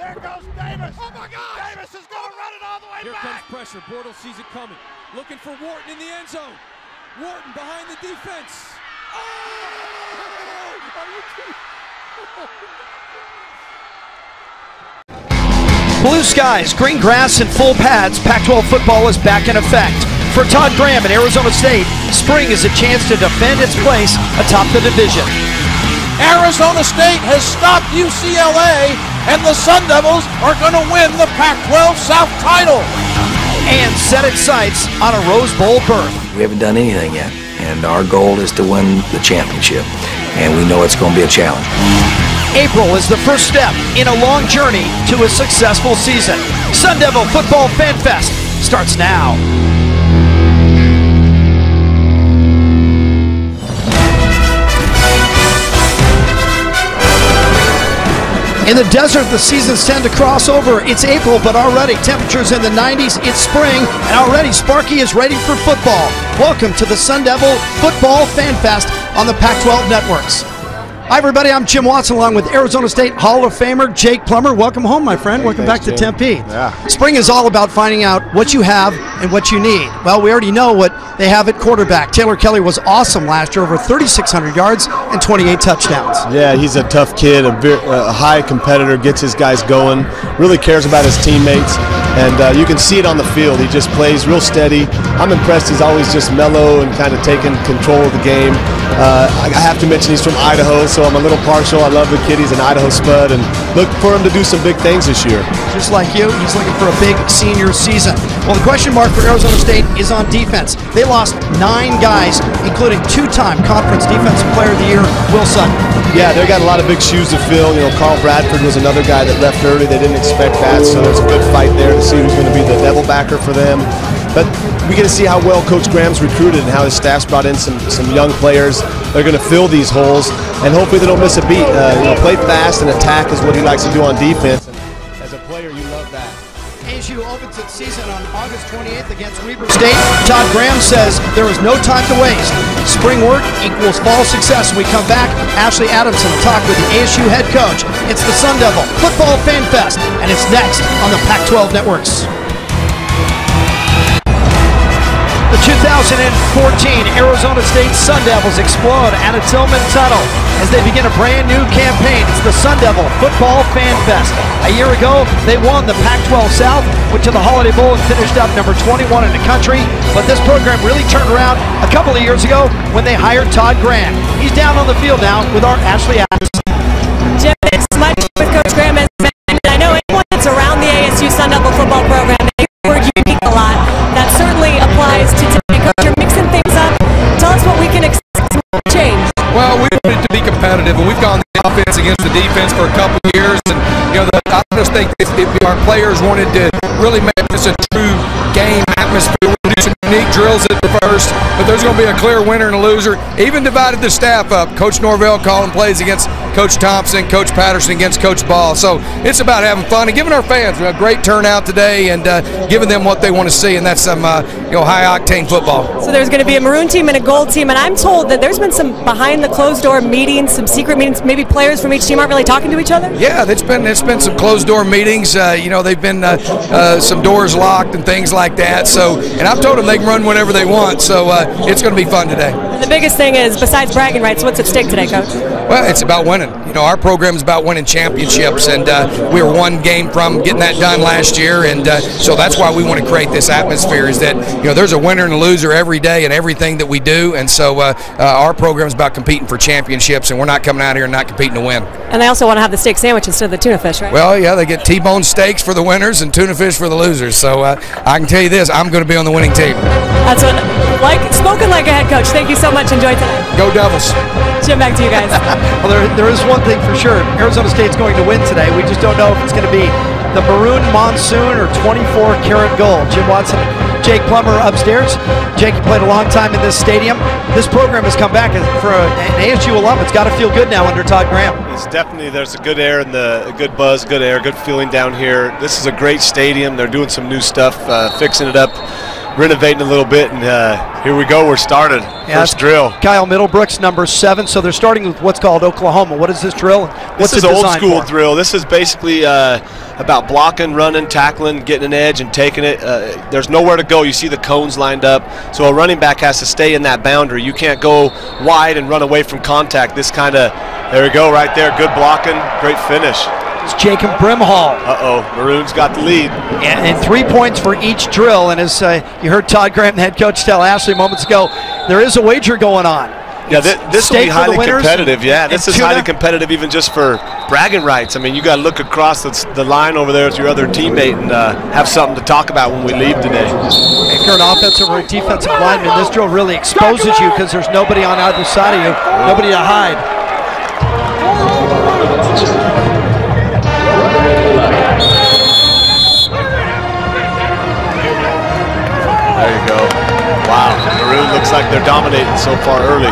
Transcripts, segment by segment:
There goes Davis. Oh my God! Davis is going to run it all the way Here back. Comes pressure. Bortles sees it coming. Looking for Wharton in the end zone. Wharton behind the defense. Oh! Are you kidding? Blue skies, green grass, and full pads. Pac-12 football is back in effect. For Todd Graham at Arizona State, spring is a chance to defend its place atop the division. Arizona State has stopped UCLA, and the Sun Devils are going to win the Pac-12 South title. And set its sights on a Rose Bowl berth. We haven't done anything yet, and our goal is to win the championship, and we know it's going to be a challenge. April is the first step in a long journey to a successful season. Sun Devil Football Fan Fest starts now. In the desert, the seasons tend to cross over. It's April, but already temperatures in the 90s. It's spring, and already Sparky is ready for football. Welcome to the Sun Devil Football Fan Fest on the Pac-12 networks. Hi, everybody. I'm Jim Watson, along with Arizona State Hall of Famer Jake Plummer. Welcome home, my friend. Welcome back to Tempe. Yeah. Spring is all about finding out what you have and what you need. Well, we already know what they have at quarterback. Taylor Kelly was awesome last year, over 3,600 yards and 28 touchdowns. Yeah, he's a tough kid, a high competitor, gets his guys going, really cares about his teammates, and you can see it on the field. He just plays real steady. I'm impressed he's always just mellow and kind of taking control of the game. I have to mention he's from Idaho, so I'm a little partial. I love the kid. He's an Idaho spud, and look for him to do some big things this year. Just like you, he's looking for a big senior season. Well, the question mark for Arizona State is on defense. They lost 9 guys, including 2-time Conference Defensive Player of the Year, Will Sutton. Yeah, they've got a lot of big shoes to fill. You know, Carl Bradford was another guy that left early. They didn't expect that, so there's a good fight there to see who's going to be the devil backer for them. But we get to see how well Coach Graham's recruited and how his staff's brought in some young players. They're going to fill these holes, and hopefully they don't miss a beat. Play fast and attack is what he likes to do on defense. And as a player, you love that. ASU opens its season on August 28th against Weber State. Todd Graham says there is no time to waste. Spring work equals fall success. When we come back, Ashley Adamson will talk with the ASU head coach. It's the Sun Devil Football Fan Fest, and it's next on the Pac-12 networks. The 2014 Arizona State Sun Devils explode at a Tillman Tunnel as they begin a brand new campaign. It's the Sun Devil Football Fan Fest. A year ago, they won the Pac-12 South, went to the Holiday Bowl and finished up number 21 in the country. But this program really turned around a couple of years ago when they hired Todd Graham. He's down on the field now with our Ashley Adamson. Jim, thanks so much with Coach Graham. As mentioned, I know anyone that's around the ASU Sun Devil football program, they hear the word unique a lot. That certainly applies to today. Coach, you're mixing things up. Tell us what we can expect to change. Well, we wanted to be competitive, and we've gone the offense against the defense for a couple of years. And I just think if our players wanted to really make this a true game atmosphere, we'll do some unique drills at the first, but there's going to be a clear winner and a loser. Even divided the staff up. Coach Norvell calling plays against Coach Thompson, Coach Patterson against Coach Ball. So it's about having fun and giving our fans a great turnout today and giving them what they want to see, and that's some high-octane football. So there's going to be a maroon team and a gold team, and I'm told that there's been some behind-the-closed-door meetings, some secret meetings. Maybe players from each team aren't really talking to each other? Yeah, it's been some closed-door meetings. They've been some doors locked and things like that. So, and I've told them they can run whenever they want. So it's going to be fun today. And the biggest thing is, besides bragging rights, what's at stake today, Coach? Well, it's about winning. Our program is about winning championships, and we were one game from getting that done last year, and so that's why we want to create this atmosphere. Is that there's a winner and a loser every day in everything that we do, and so our program is about competing for championships, and we're not coming out here and not competing to win. And they also want to have the steak sandwich instead of the tuna fish, right? Well, yeah, they get T-bone steaks for the winners and tuna fish for the losers. So I can tell you this: I'm going to be on the winning team. That's what, spoken like a head coach. Thank you so much. Enjoy today. Go Devils. Jim, back to you guys. Well, there is one thing for sure. Arizona State's going to win today. We just don't know if it's going to be the maroon monsoon or 24-karat gold. Jim Watson, Jake Plummer upstairs. Jake, you played a long time in this stadium. This program has come back for an ASU alum. It's got to feel good now under Todd Graham. It's definitely, there's a good air and a good buzz, good air, good feeling down here. This is a great stadium. They're doing some new stuff, fixing it up, renovating a little bit, and here we go. We're started. Yeah, first drill. Kyle Middlebrooks, number 7. So they're starting with what's called Oklahoma. What is this drill? This is an old school drill. This is basically about blocking, running, tackling, getting an edge, and taking it. There's nowhere to go. You see the cones lined up. So a running back has to stay in that boundary. You can't go wide and run away from contact. This kind of, there we go right there. Good blocking, great finish. It's Jacob Brimhall. Maroons got the lead. And 3 points for each drill. And as you heard Todd Graham, the head coach, tell Ashley moments ago, there is a wager going on. Yeah, this will be highly competitive. Yeah, this is highly competitive even just for bragging rights. I mean, you got to look across the line over there with your other teammate and have something to talk about when we leave today. If you're an offensive or a defensive lineman, this drill really exposes you because there's nobody on either side of you, nobody to hide. There you go. Wow, Maroon looks like they're dominating so far early.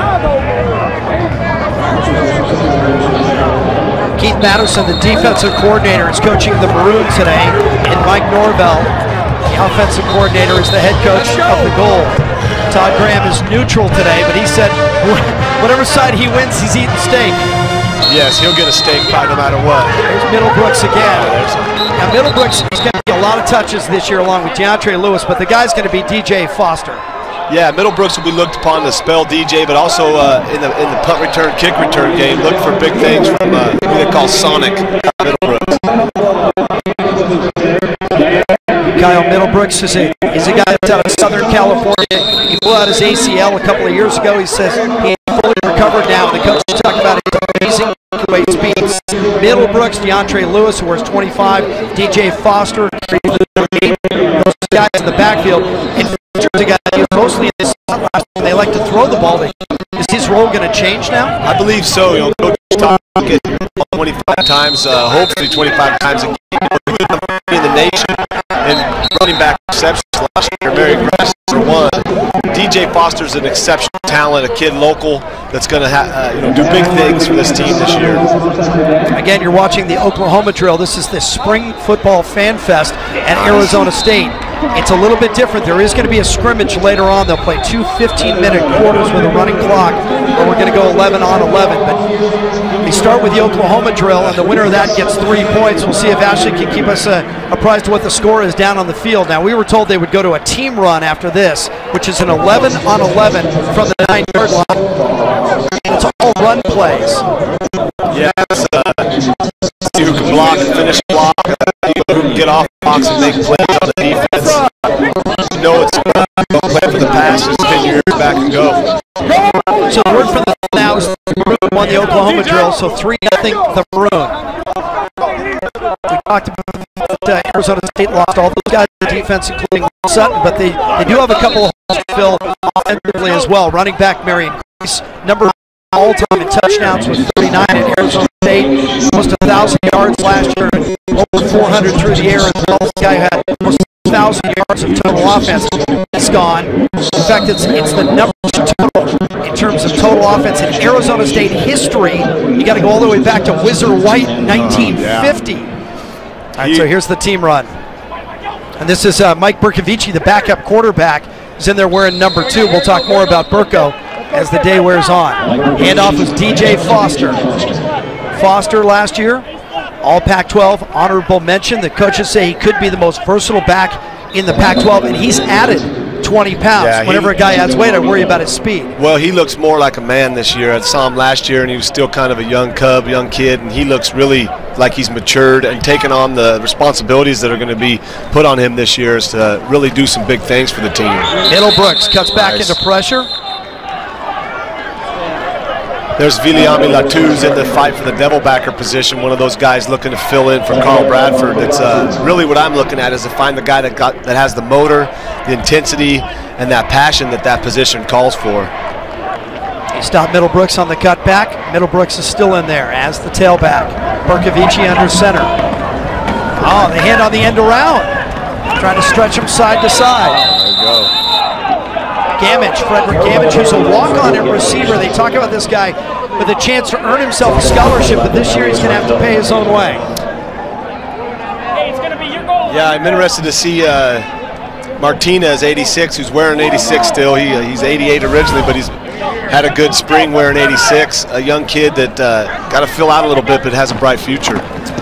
Keith Matterson, the defensive coordinator, is coaching the Maroons today, and Mike Norvell, the offensive coordinator, is the head coach of the Gold. Todd Graham is neutral today, but he said whatever side he wins, he's eating steak. Yes, he'll get a steak pie no matter what. There's Middlebrooks again. Now Middlebrooks is going to get a lot of touches this year along with DeAndre Lewis, but the guy's going to be DJ Foster. Yeah, Middlebrooks will be looked upon to spell DJ, but also in the punt return, kick return game, look for big things from who they call Sonic Middlebrooks. Kyle Middlebrooks is a guy that's out of Southern California. He blew out his ACL a couple of years ago. He says he's fully recovered now. The coach talked about his amazing weight speeds. Middlebrooks, DeAndre Lewis, who wears 25, DJ Foster, those guys in the backfield. And Foster's a guy who's mostly in this slot last time. They like to throw the ball. Is his role going to change now? I believe so. You know, Coach talking 25 times, hopefully 25 times a game in the nation. And running back receptions last year, very aggressive for one. DJ Foster's an exceptional talent, a kid local that's going to do big things for this team this year. Again, you're watching the Oklahoma drill. This is the Spring Football Fan Fest at Arizona State. It's a little bit different. There is going to be a scrimmage later on. They'll play 2 15-minute quarters with a running clock, but we're going to go 11 on 11. But we start with the Oklahoma drill, and the winner of that gets 3 points. We'll see if Ashley can keep us apprised of what the score is down on the field. Now, we were told they would go to a team run after this, which is an 11 on 11 from the 9-yard line. And it's all run plays. Yes, see who can block and finish block, who can get off the box and make plays on the defense. You know it's don't play for the pass, just pin your ear back and go. So the word for the now is the Maroon won the Oklahoma drill, so 3-0 the Maroon. We talked about Arizona State lost all those guys on defense, including Sutton, but they do have a couple of holes to fill offensively as well. Running back Marion Grace, number all-time in touchdowns with 39 at Arizona State, almost 1,000 yards last year, and over 400 through the air as well. This guy had almost 1,000 yards of total offense. It's gone. In fact, it's the number total in terms of total offense in Arizona State history. You got to go all the way back to Whizzer White in 1950. All right, so here's the team run. And this is Mike Bercovici, the backup quarterback, is in there wearing number 2. We'll talk more about Burko as the day wears on. Handoff was DJ Foster. Foster last year, all Pac-12, honorable mention. The coaches say he could be the most versatile back in the Pac-12, and he's added 20 pounds. Yeah, whenever a guy adds weight, I worry about his speed. Well, he looks more like a man this year. I saw him last year, and he was still kind of a young cub, young kid, and he looks really like he's matured and taken on the responsibilities that are going to be put on him this year is to really do some big things for the team. Middlebrooks cuts back into pressure. There's Viliami Latuz in the fight for the devilbacker position, one of those guys looking to fill in for Carl Bradford. It's really what I'm looking at is to find the guy that has the motor, the intensity, and that passion that position calls for. He stopped Middlebrooks on the cutback. Middlebrooks is still in there as the tailback. Bercovici under center. Oh, the hand on the end around. Trying to stretch him side to side. There you go. Gamage, Frederick Gamage, who's a walk-on at receiver. They talk about this guy with a chance to earn himself a scholarship, but this year he's going to have to pay his own way. Yeah, I'm interested to see Martinez, 86, who's wearing 86 still. He's 88 originally, but he's had a good spring wearing 86. A young kid that got to fill out a little bit, but has a bright future.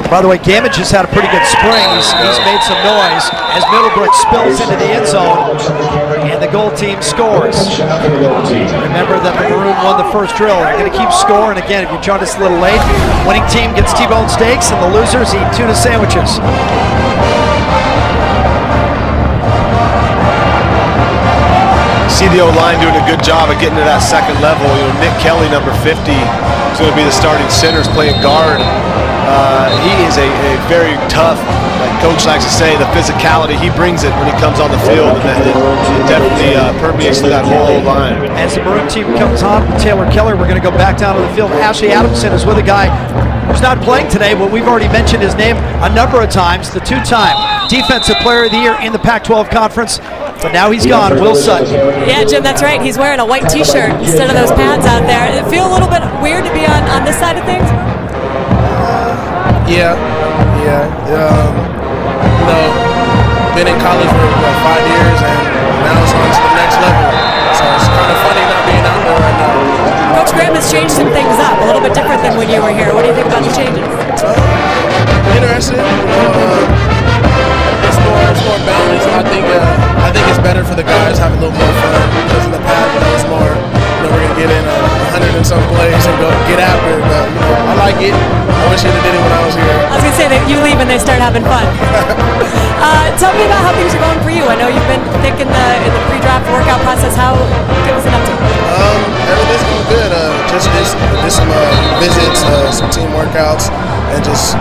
By the way, Gamage has had a pretty good spring. He's made some noise as Middlebrook spills into the end zone, and the goal team scores. Remember that the Maroon won the first drill. They're going to keep scoring. Again, if you joined us a little late, winning team gets T-bone steaks, and the losers eat tuna sandwiches. See the O-line doing a good job of getting to that second level. You know, Nick Kelly, number 50, is going to be the starting center, playing guard. He is a very tough, like Coach likes to say, the physicality, he brings it when he comes on the field, and that it definitely permeates through that whole line. As the Maroon team comes on with Taylor Keller, we're going to go back down to the field. Ashley Adamson is with a guy who's not playing today, but we've already mentioned his name a number of times, the two-time Defensive Player of the Year in the Pac-12 Conference. But now he's gone, Will Sutton. Yeah, Jim, that's right. He's wearing a white T-shirt instead of those pads out there. It feel a little bit weird to be on this side of things? Yeah. Been in college for 5 years, and now it's on to the next level. So it's kind of funny not being out there right now. Coach Graham has changed some things up, a little bit different than when you were here. What do you think about the changes? Interesting. It's more balanced. I think it's better for the guys to have a little more fun, because in the past it's more, we're gonna get in 100 and some plays and go get after it. But I like it. I wish you'd have did it when I was here. I was gonna say that you leave and they start having fun. Tell me about how things are going for you. I know you've been thick in the pre-draft workout process. How good was it up to? Everything's going good. Just did some visits, some team workouts, and just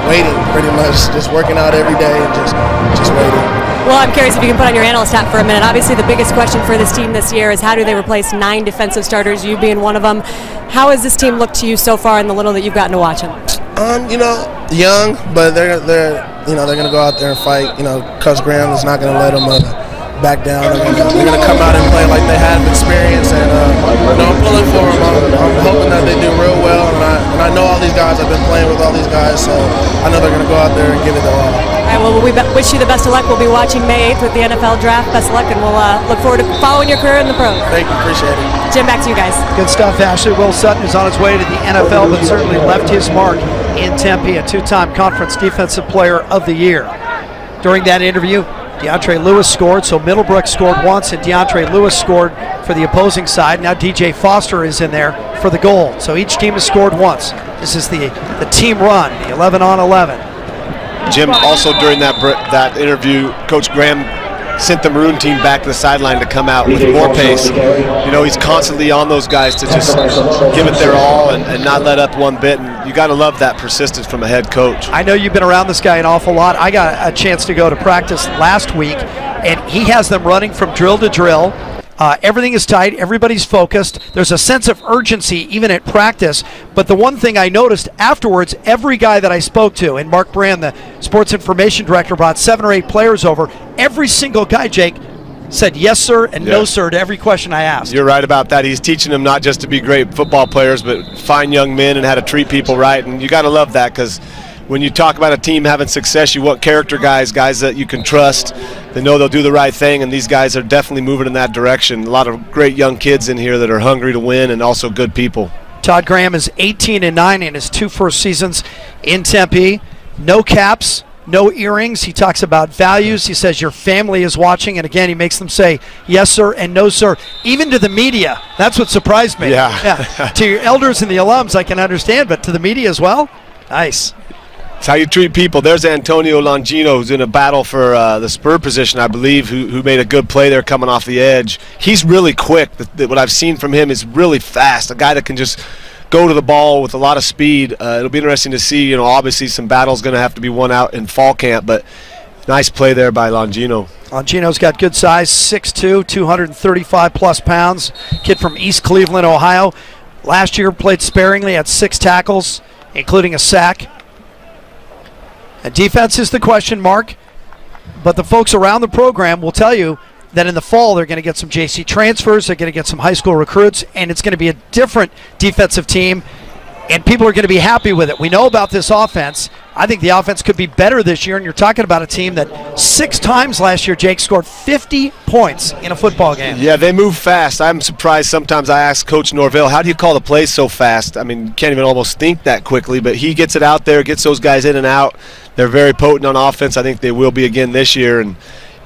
waiting, pretty much. Just working out every day and just waiting. Well, I'm curious if you can put on your analyst hat for a minute. Obviously, the biggest question for this team this year is how do they replace 9 defensive starters, you being one of them. How has this team looked to you so far in the little that you've gotten to watch them? Young, but they're going to go out there and fight. Coach Graham is not going to let them back down. They're going to come out and play like they have experience, and I'm pulling for them. I'm hoping that they do real well, and I know all these guys. I've been playing with all these guys, so I know they're going to go out there and give it their all. All right, well, we wish you the best of luck. We'll be watching May 8th with the NFL Draft. Best of luck, and we'll look forward to following your career in the pros. Thank you. Appreciate it. Jim, back to you guys. Good stuff, Ashley. Will Sutton is on his way to the NFL, but certainly left his mark in Tempe, a 2-time Conference Defensive Player of the Year. During that interview, DeAndre Lewis scored, so Middlebrook scored once, and DeAndre Lewis scored for the opposing side. Now DJ Foster is in there for the goal. So each team has scored once. This is the team run, the 11-on-11. Jim, also during that interview, Coach Graham sent the Maroon team back to the sideline to come out with more pace. He's constantly on those guys to just give it their all and not let up one bit. And you got to love that persistence from a head coach. I know you've been around this guy an awful lot. I got a chance to go to practice last week, and he has them running from drill to drill. Everything is tight. Everybody's focused. There's a sense of urgency even at practice. But the one thing I noticed afterwards, every guy that I spoke to, and Mark Brand, the sports information director, brought 7 or 8 players over. Every single guy, Jake, said yes, sir, and no, sir, to every question I asked. You're right about that. He's teaching them not just to be great football players, but fine young men and how to treat people right. And you got to love that, because when you talk about a team having success, you want character guys that you can trust. They know they'll do the right thing, and these guys are definitely moving in that direction. A lot of great young kids in here that are hungry to win and also good people. Todd Graham is 18-9 in his 2 first seasons in Tempe. No caps, no earrings. He talks about values. He says your family is watching, and again, he makes them say yes, sir, and no, sir. Even to the media. That's what surprised me. Yeah. To your elders and the alums, I can understand, but to the media as well? Nice. It's how you treat people. There's Antonio Longino, who's in a battle for the spur position, I believe, who made a good play there coming off the edge. He's really quick. What I've seen from him is really fast, a guy that can just go to the ball with a lot of speed. It'll be interesting to see. Obviously some battles going to have to be won out in fall camp, but nice play there by Longino. Longino's got good size, 6'2", 235-plus pounds. Kid from East Cleveland, Ohio. Last year played sparingly, had 6 tackles, including a sack. And defense is the question mark, but the folks around the program will tell you that in the fall they're going to get some JC transfers, they're going to get some high school recruits, and it's going to be a different defensive team, and people are going to be happy with it. We know about this offense. I think the offense could be better this year, and you're talking about a team that 6 times last year, Jake, scored 50 points in a football game. Yeah, they move fast. I'm surprised sometimes. I ask Coach Norvell, how do you call the plays so fast? I mean, you can't even almost think that quickly, but he gets it out there, gets those guys in and out. They're very potent on offense. I think they will be again this year. And,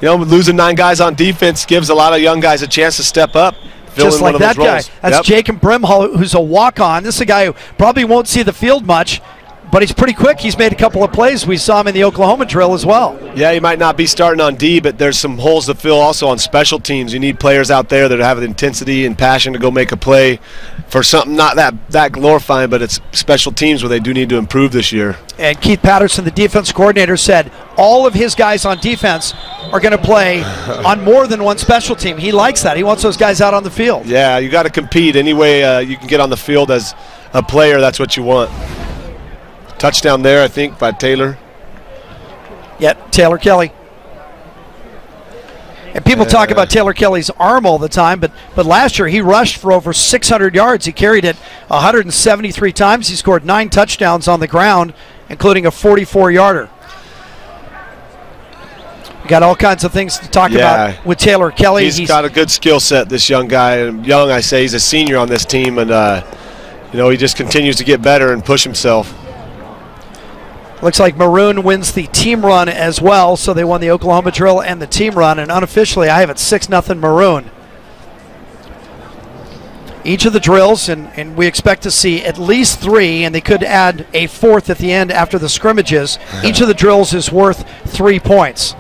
you know, losing 9 guys on defense gives a lot of young guys a chance to step up. Just like that guy. That's Jacob Brimhall, who's a walk-on. This is a guy who probably won't see the field much, but he's pretty quick. He's made a couple of plays. We saw him in the Oklahoma drill as well. Yeah, he might not be starting on D, but there's some holes to fill also on special teams. You need players out there that have the intensity and passion to go make a play for something not that glorifying, but it's special teams where they do need to improve this year. And Keith Patterson, the defense coordinator, said all of his guys on defense are going to play on more than one special team. He likes that. He wants those guys out on the field. Yeah, you got to compete any way you can get on the field as a player. That's what you want. Touchdown there, I think, by Taylor. Yep, Taylor Kelly. And people talk about Taylor Kelly's arm all the time, but last year he rushed for over 600 yards. He carried it 173 times. He scored 9 touchdowns on the ground, including a 44-yarder. We got all kinds of things to talk about with Taylor Kelly. He's got a good skill set, this young guy. Young, I say, he's a senior on this team, and you know, he just continues to get better and push himself. Looks like Maroon wins the team run as well, so they won the Oklahoma drill and the team run, and unofficially I have it 6-0 Maroon. Each of the drills, and we expect to see at least 3, and they could add a 4th at the end after the scrimmages. Each of the drills is worth 3 points.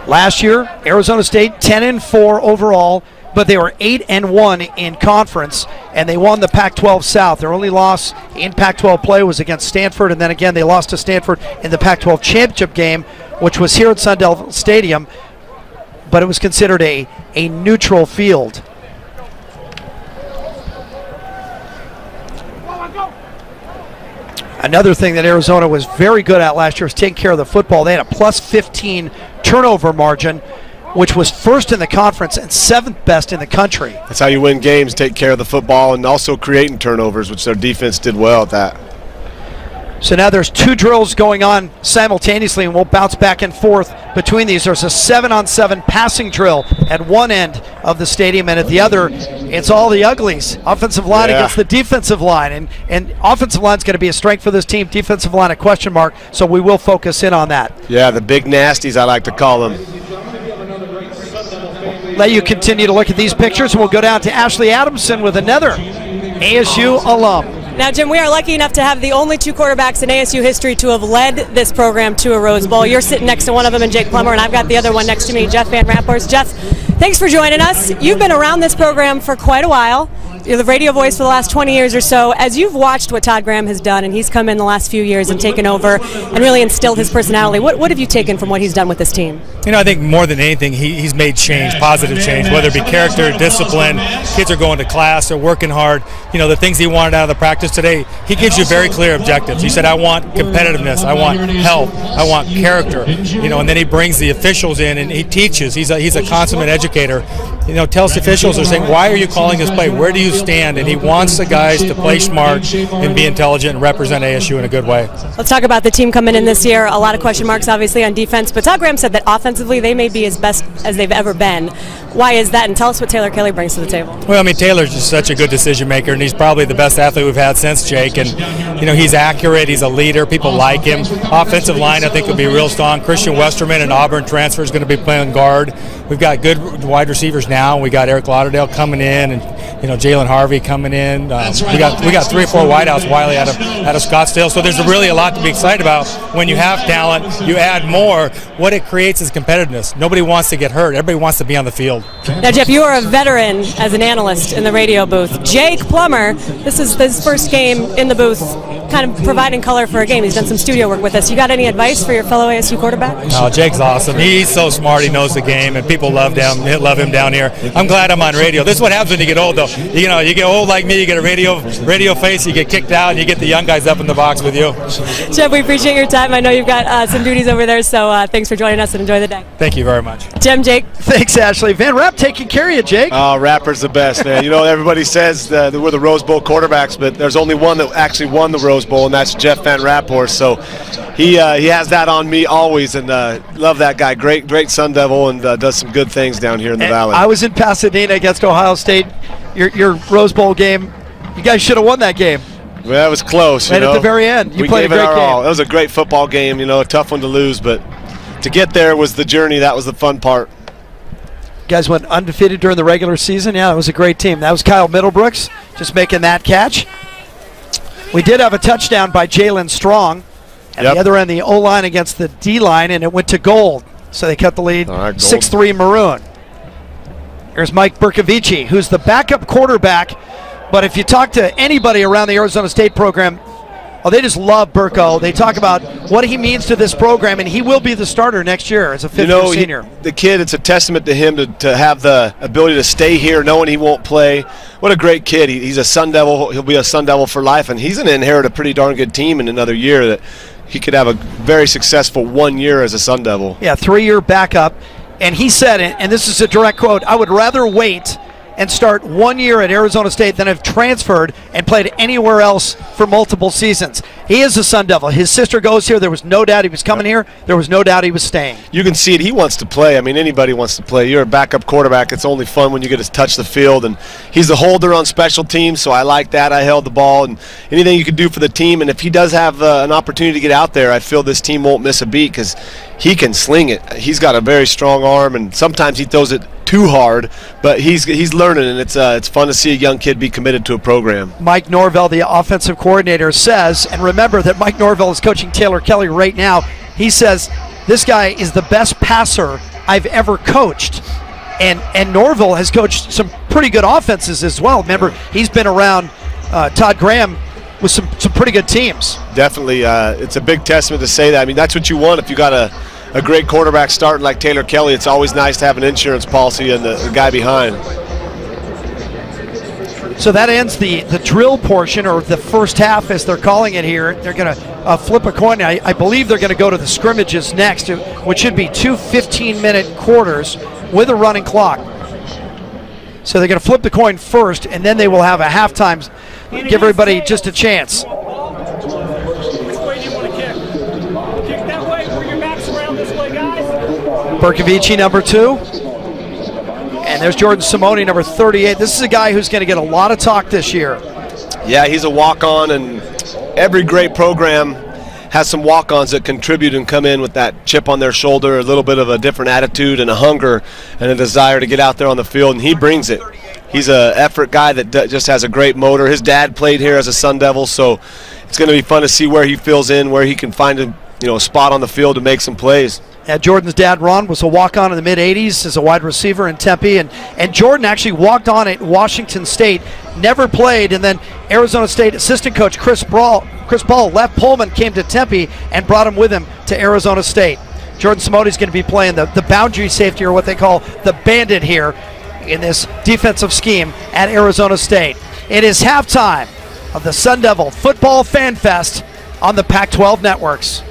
Last year, Arizona State 10-4 overall, but they were 8-1 in conference, and they won the Pac-12 South. Their only loss in Pac-12 play was against Stanford, and then again they lost to Stanford in the Pac-12 championship game, which was here at Sun Devil Stadium, but it was considered a neutral field. Another thing that Arizona was very good at last year was taking care of the football. They had a plus 15 turnover margin, which was first in the conference and 7th best in the country. That's how you win games, take care of the football, and also creating turnovers, which their defense did well at that. So now there's 2 drills going on simultaneously, and we'll bounce back and forth between these. There's a 7-on-7 passing drill at one end of the stadium, and at the other, it's all the uglies. Offensive line against the defensive line, and offensive line's going to be a strength for this team. Defensive line a question mark, so we will focus in on that. Yeah, the big nasties, I like to call them. Let you continue to look at these pictures, and we'll go down to Ashley Adamson with another ASU alum. Now, Jim, we are lucky enough to have the only 2 quarterbacks in ASU history to have led this program to a Rose Bowl. You're sitting next to one of them in Jake Plummer, and I've got the other one next to me, Jeff Van Ramphorst. Jeff, thanks for joining us. You've been around this program for quite a while. You're the radio voice for the last 20 years or so. As you've watched what Todd Graham has done, and he's come in the last few years and taken over and really instilled his personality, what have you taken from what he's done with this team? You know, I think more than anything, he's made change, positive change, whether it be character, discipline, kids are going to class, they're working hard. You know, the things he wanted out of the practice today, he gives you very clear objectives. He said, I want competitiveness, I want health, I want character. You know, and then he brings the officials in and he teaches. He's a consummate educator. You know, tells the officials, they're saying, why are you calling this play? Where do you stand? And he wants the guys to play smart and be intelligent and represent ASU in a good way. Let's talk about the team coming in this year. A lot of question marks, obviously, on defense. But Todd Graham said that offensively they may be as best as they've ever been. Why is that? And tell us what Taylor Kelly brings to the table. Well, I mean, Taylor's just such a good decision maker, and he's probably the best athlete we've had since Jake. And, you know, he's accurate. He's a leader. People like him. Offensive line, I think, will be real strong. Christian Westerman, an Auburn transfer, is going to be playing guard. We've got good wide receivers now. We got Eric Lauderdale coming in, and, you know, Jalen Harvey coming in. We got 3 or 4 wideouts, Wiley out of Scottsdale. So there's really a lot to be excited about. When you have talent, you add more. What it creates is competitiveness. Nobody wants to get hurt. Everybody wants to be on the field. Now, Jeff, you are a veteran as an analyst in the radio booth. Jake Plummer, this is his first game in the booth, kind of providing color for a game. He's done some studio work with us. You got any advice for your fellow ASU quarterback? Oh, Jake's awesome. He's so smart. He knows the game, and people love him down here. I'm glad I'm on radio. This is what happens when you get old, though. you know, you get old like me, you get a radio face, you get kicked out, and you get the young guys up in the box with you. Jeff, we appreciate your time. I know you've got some duties over there, so thanks for joining us and enjoy the day. Thank you very much. Jim, Jake. Thanks, Ashley. Van Rapp taking care of you, Jake. Oh, Rapper's the best, man. You know, everybody says that we're the Rose Bowl quarterbacks, but there's only one that actually won the Rose Bowl, and that's Jeff Van Rapport. So he has that on me always, and love that guy. Great Sun Devil, and does some good things down here in the Valley. I was in Pasadena against Ohio State. Your Rose Bowl game, you guys should have won that game. Well, it was close. Right at the very end. You played a great game. It was a great football game, you know, a tough one to lose, but to get there was the journey. That was the fun part. You guys went undefeated during the regular season. Yeah, it was a great team. That was Kyle Middlebrooks just making that catch. We did have a touchdown by Jalen Strong at the other end, the O-line against the D-line, and it went to Gold. So they cut the lead, 6-3 Maroon. Here's Mike Bercovici, who's the backup quarterback. But if you talk to anybody around the Arizona State program, they just love Burko. They talk about what he means to this program, and he will be the starter next year as a fifth-year senior. The kid, it's a testament to him to have the ability to stay here knowing he won't play. What a great kid. He's a Sun Devil. He'll be a Sun Devil for life, and he's going to inherit a pretty darn good team in another year that he could have a very successful 1 year as a Sun Devil. Yeah, 3-year backup. And he said, and this is a direct quote, "I would rather wait and start 1 year at Arizona State than have transferred and played anywhere else for multiple seasons." He is a Sun Devil. His sister goes here. There was no doubt he was coming here. There was no doubt he was staying. You can see it. He wants to play. I mean, anybody wants to play. You're a backup quarterback. It's only fun when you get to touch the field. And he's the holder on special teams, so I like that. I held the ball. And anything you can do for the team. And if he does have an opportunity to get out there, I feel this team won't miss a beat because he can sling it. He's got a very strong arm, and sometimes he throws it too hard, but he's learning, and it's fun to see a young kid be committed to a program. Mike Norvell, the offensive coordinator, says, and remember that Mike Norvell is coaching Taylor Kelly right now, he says, this guy is the best passer I've ever coached. And Norvell has coached some pretty good offenses as well. Remember, he's been around Todd Graham with some pretty good teams. Definitely. It's a big testament to say that. I mean, that's what you want if you got a great quarterback starting like Taylor Kelly. It's always nice to have an insurance policy and the guy behind. So that ends the drill portion, or the first half as they're calling it here. They're going to flip a coin. I believe they're going to go to the scrimmages next, which should be 2 15-minute quarters with a running clock. So they're going to flip the coin first, and then they will have a halftime. Give everybody just a chance. Bercovici, number 2. And there's Jordan Simone, number 38. This is a guy who's going to get a lot of talk this year. Yeah, he's a walk-on, and every great program has some walk-ons that contribute and come in with that chip on their shoulder, a little bit of a different attitude and a hunger and a desire to get out there on the field, and he brings it. He's an effort guy that just has a great motor. His dad played here as a Sun Devil, so it's going to be fun to see where he fills in, where he can find a spot on the field to make some plays. Jordan's dad, Ron, was a walk-on in the mid-'80s as a wide receiver in Tempe, and Jordan actually walked on at Washington State, never played, and then Arizona State assistant coach Chris Ball left Pullman, came to Tempe, and brought him with him to Arizona State. Jordan Simone is going to be playing the boundary safety, or what they call the bandit here in this defensive scheme at Arizona State. It is halftime of the Sun Devil Football Fan Fest on the Pac-12 networks.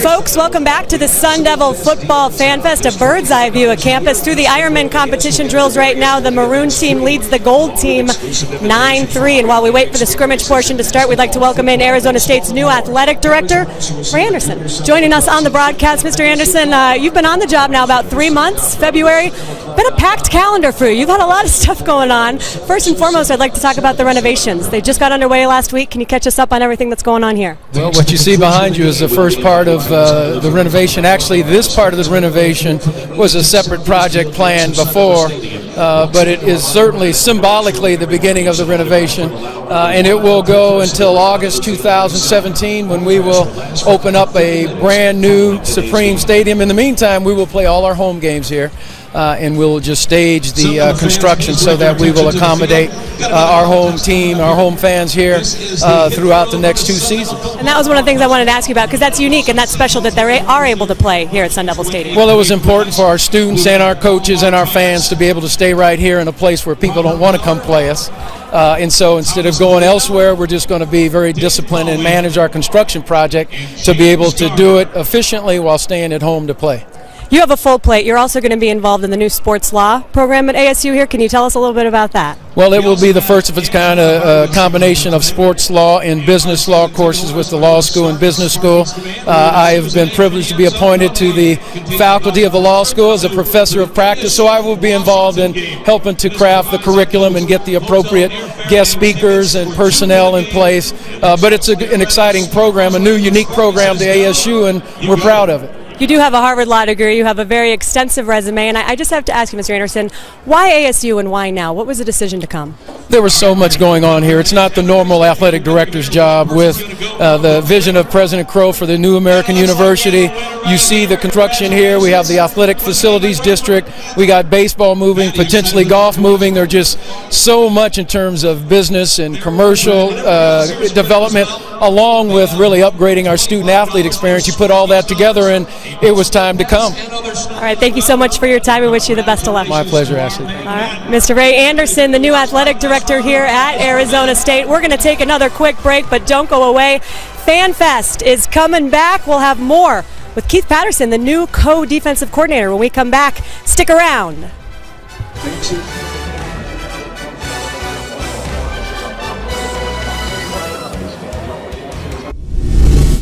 Folks, welcome back to the Sun Devil Football Fan Fest, a bird's eye view of campus. Through the Ironman competition drills right now, the Maroon team leads the Gold team 9-3. And while we wait for the scrimmage portion to start, we'd like to welcome in Arizona State's new athletic director, Ray Anderson, joining us on the broadcast. Mr. Anderson, you've been on the job now about 3 months. February, been a packed calendar for you. You've had a lot of stuff going on. First and foremost, I'd like to talk about the renovations. They just got underway last week. Can you catch us up on everything that's going on here? Well, what you see behind you is the first part of the renovation. Actually, this part of the renovation was a separate project planned before, but it is certainly symbolically the beginning of the renovation, and it will go until August 2017 when we will open up a brand new Supreme Stadium. In the meantime, we will play all our home games here. and we'll just stage the construction so that we will accommodate our home team, our home fans here throughout the next 2 seasons. And that was one of the things I wanted to ask you about, because that's unique and that's special that they are able to play here at Sun Devil Stadium. Well, it was important for our students and our coaches and our fans to be able to stay right here in a place where people don't want to come play us. And so instead of going elsewhere, we're just going to be very disciplined and manage our construction project to be able to do it efficiently while staying at home to play. You have a full plate. You're also going to be involved in the new sports law program at ASU here. Can you tell us a little bit about that? Well, it will be the first of its kind, a combination of sports law and business law courses with the law school and business school. I have been privileged to be appointed to the faculty of the law school as a professor of practice, so I will be involved in helping to craft the curriculum and get the appropriate guest speakers and personnel in place. But it's an exciting program, a new, unique program to ASU, and we're proud of it. You do have a Harvard Law degree. You have a very extensive resume. And I just have to ask you, Mr. Anderson, why ASU and why now? What was the decision to come? There was so much going on here. It's not the normal athletic director's job with the vision of President Crow for the new American University. You see the construction here. We have the athletic facilities district. We got baseball moving, potentially golf moving. There's just so much in terms of business and commercial development, along with really upgrading our student-athlete experience. You put all that together, and it was time to come. All right, thank you so much for your time. We wish you the best of luck. My pleasure, Ashley. All right, Mr. Ray Anderson, the new athletic director here at Arizona State. We're going to take another quick break, but don't go away. FanFest is coming back. We'll have more with Keith Patterson, the new co-defensive coordinator. When we come back, stick around.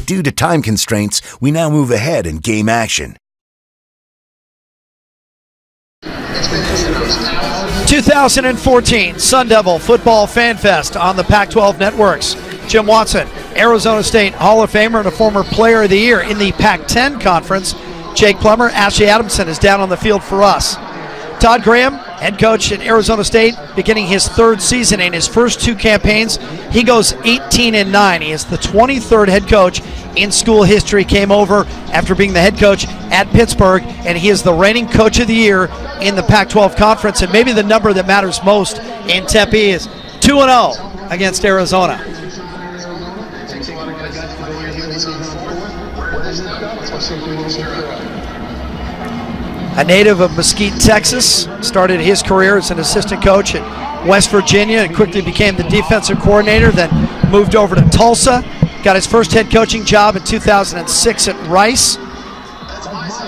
Due to time constraints, we now move ahead in game action. 2014 Sun Devil Football Fan Fest on the Pac-12 networks. Jim Watson, Arizona State Hall of Famer and a former Player of the Year in the Pac-10 Conference. Jake Plummer, Ashley Adamson is down on the field for us. Todd Graham, head coach at Arizona State, beginning his 3rd season. In his first 2 campaigns, he goes 18-9. He is the 23rd head coach in school history. Came over after being the head coach at Pittsburgh, and he is the reigning coach of the year in the Pac-12 Conference. And maybe the number that matters most in Tempe is 2-0 against Arizona. A native of Mesquite, Texas, started his career as an assistant coach at West Virginia and quickly became the defensive coordinator, then moved over to Tulsa, got his first head coaching job in 2006 at Rice,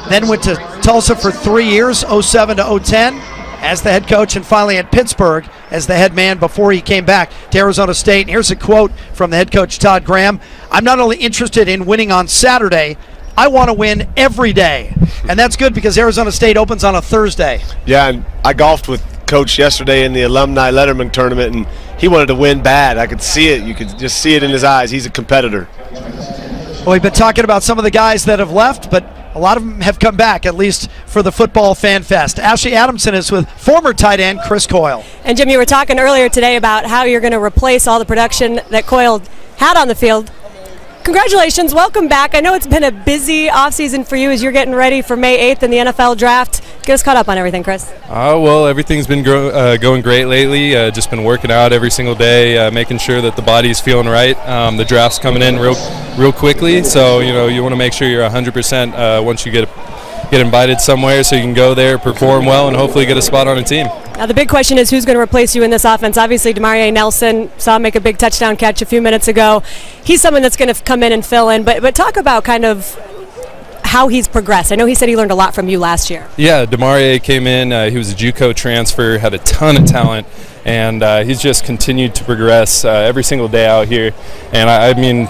then went to Tulsa for 3 years, 07 to 010, as the head coach, and finally at Pittsburgh as the head man before he came back to Arizona State. And here's a quote from the head coach, Todd Graham: "I'm not only interested in winning on Saturday, I want to win every day." And that's good because Arizona State opens on a Thursday. Yeah, and I golfed with Coach yesterday in the Alumni Letterman tournament, and he wanted to win bad. I could see it. You could just see it in his eyes. He's a competitor. Well, we've been talking about some of the guys that have left, but a lot of them have come back, at least for the Football Fan Fest. Ashley Adamson is with former tight end Chris Coyle. And Jim, you were talking earlier today about how you're going to replace all the production that Coyle had on the field. Congratulations, welcome back. I know it's been a busy offseason for you as you're getting ready for May 8th in the NFL Draft. Get us caught up on everything, Chris. Well, everything's been going great lately. Just been working out every single day, making sure that the body's feeling right. The draft's coming in real quickly, so you want to make sure you're 100% once you get invited somewhere, so you can go there, perform well, and hopefully get a spot on a team. Now the big question is who's going to replace you in this offense. Obviously, Demarie Nelson, saw him make a big touchdown catch a few minutes ago. He's someone that's going to come in and fill in, but talk about kind of how he's progressed. I know he said he learned a lot from you last year. Yeah, Demarie came in. He was a JUCO transfer, had a ton of talent, and he's just continued to progress every single day out here. And I mean,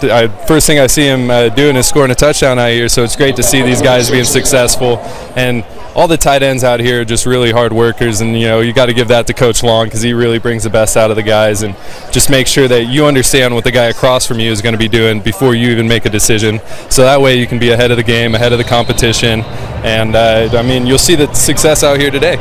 first thing I see him doing is scoring a touchdown out here, so it's great to see these guys being successful. And all the tight ends out here are just really hard workers, and you got to give that to Coach Long because he really brings the best out of the guys, and just make sure that you understand what the guy across from you is going to be doing before you even make a decision, so that way you can be ahead of the game, ahead of the competition. And I mean, you'll see the success out here today.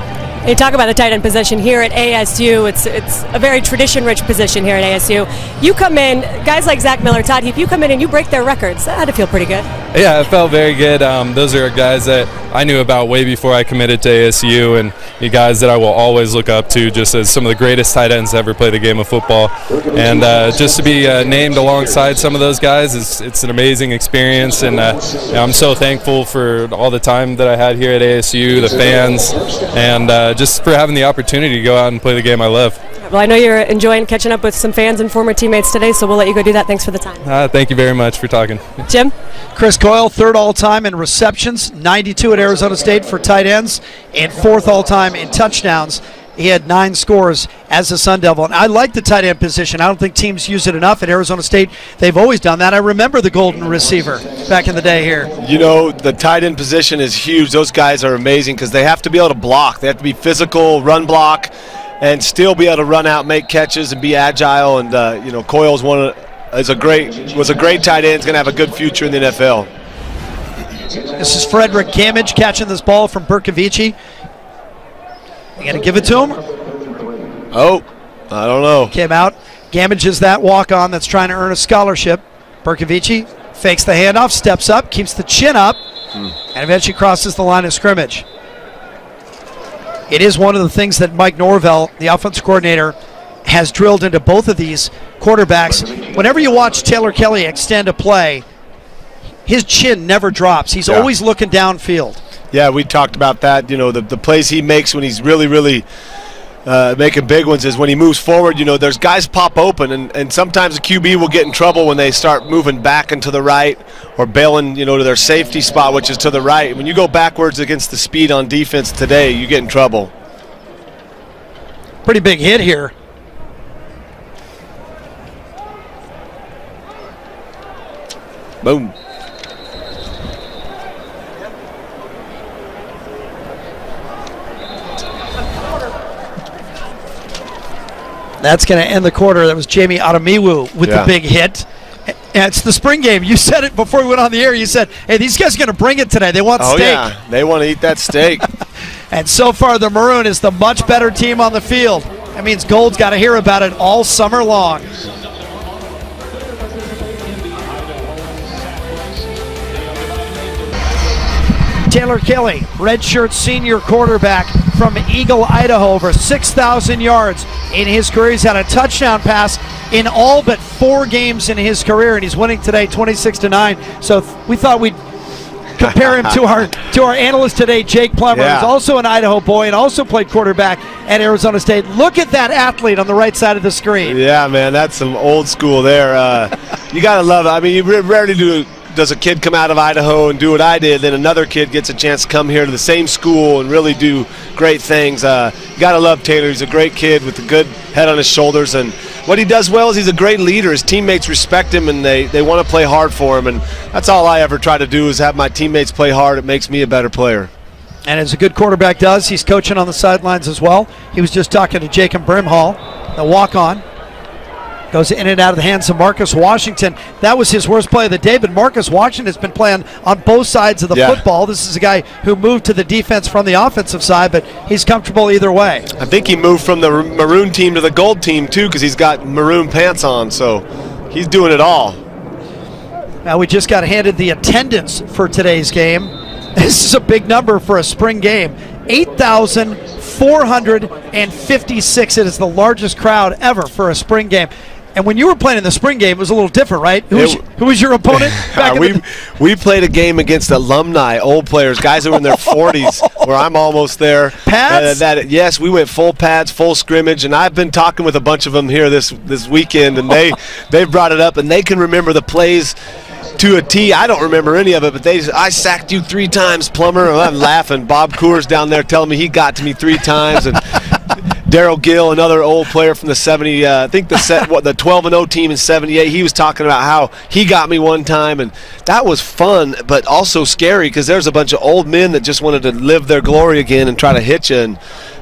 You talk about the tight end position here at ASU. It's a very tradition-rich position here at ASU. You come in, guys like Zach Miller, Todd Heap, you come in and you break their records. That had to feel pretty good. Yeah, it felt very good. Those are guys that I knew about way before I committed to ASU, and the guys that I will always look up to just as some of the greatest tight ends to ever play the game of football. And just to be named alongside some of those guys, it's an amazing experience, and I'm so thankful for all the time that I had here at ASU, the fans, and just for having the opportunity to go out and play the game I love. Well, I know you're enjoying catching up with some fans and former teammates today, so we'll let you go do that. Thanks for the time. Thank you very much for talking. Jim? Chris Coyle, third all-time in receptions, 92 at Arizona State for tight ends, and fourth all-time in touchdowns. He had 9 scores as a Sun Devil. And I like the tight end position. I don't think teams use it enough. At Arizona State, they've always done that. I remember the golden receiver back in the day here. You know, the tight end position is huge. Those guys are amazing because they have to be able to block. They have to be physical, run block, and still be able to run out, make catches, and be agile. And you know, Coyle's was a great tight end. He's going to have a good future in the NFL. This is Frederick Gamage catching this ball from Berkovici. You got to give it to him? Oh, I don't know. Came out. Gamage is that walk-on that's trying to earn a scholarship. Berkovici fakes the handoff, steps up, keeps the chin up, and eventually crosses the line of scrimmage. It is one of the things that Mike Norvell, the offensive coordinator, has drilled into both of these quarterbacks. Whenever you watch Taylor Kelly extend a play, his chin never drops. He's always looking downfield. Yeah, we talked about that. You know, the plays he makes when he's really making big ones is when he moves forward. You know, there's guys pop open, and sometimes the QB will get in trouble when they start moving back and to the right or bailing, you know, to their safety spot, which is to the right. When you go backwards against the speed on defense today, you get in trouble. Pretty big hit here. Boom. That's going to end the quarter. That was Jamie Adamiwu with the big hit. And it's the spring game. You said it before we went on the air. You said, hey, these guys are going to bring it today. They want steak. Oh, yeah. They want to eat that steak. And so far, the Maroon is the much better team on the field. That means Gold's got to hear about it all summer long. Taylor Kelly, redshirt senior quarterback from Eagle, Idaho, over 6,000 yards in his career. He's had a touchdown pass in all but 4 games in his career, and he's winning today 26-9. So we thought we'd compare him to our analyst today, Jake Plummer, who's also an Idaho boy and also played quarterback at Arizona State. Look at that athlete on the right side of the screen. Yeah, man, that's some old school there. You got to love it. I mean, you rarely does a kid come out of Idaho and do what I did, then another kid gets a chance to come here to the same school and really do great things. You got to love Taylor. He's a great kid with a good head on his shoulders, and what he does well is he's a great leader. His teammates respect him, and they want to play hard for him, and that's all I ever try to do is have my teammates play hard. It makes me a better player. And as a good quarterback does, he's coaching on the sidelines as well. He was just talking to Jacob Brimhall, the walk-on. Goes in and out of the hands of Marcus Washington. That was his worst play of the day, but Marcus Washington has been playing on both sides of the football. This is a guy who moved to the defense from the offensive side, but he's comfortable either way. I think he moved from the maroon team to the gold team, too, because he's got maroon pants on, so he's doing it all. Now we just got handed the attendance for today's game. This is a big number for a spring game. 8,456. It is the largest crowd ever for a spring game. And when you were playing in the spring game, it was a little different, right? Who was your opponent? We played a game against alumni, old players, guys who were in their 40s, where I'm almost there. Pads? Yes, we went full pads, full scrimmage, and I've been talking with a bunch of them here this weekend, and they brought it up, and they can remember the plays to a T. I don't remember any of it, but I sacked you 3 times, Plummer. I'm laughing. Bob Coors down there telling me he got to me 3 times, and Daryl Gill, another old player from the 70, I think the 12-0 team in '78. He was talking about how he got me one time, and that was fun, but also scary because there's a bunch of old men that just wanted to live their glory again and try to hit you. And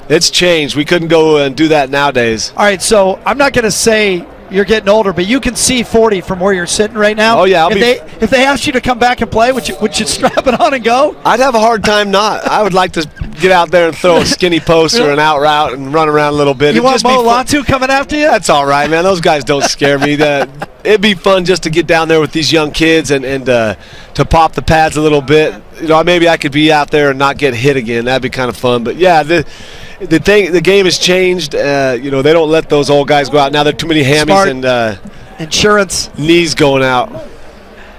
it's changed. We couldn't go and do that nowadays. All right, so I'm not going to say you're getting older, but you can see 40 from where you're sitting right now. Oh, yeah. If they asked you to come back and play, would you strap it on and go? I'd have a hard time not. I would like to get out there and throw a skinny post or an out route and run around a little bit. You want Mo Latu coming after you? That's all right, man. Those guys don't scare me. It'd be fun just to get down there with these young kids and to pop the pads a little bit. You know, maybe I could be out there and not get hit again. That'd be kind of fun. But yeah, the game has changed. You know, they don't let those old guys go out now. There are too many hammies and insurance knees going out.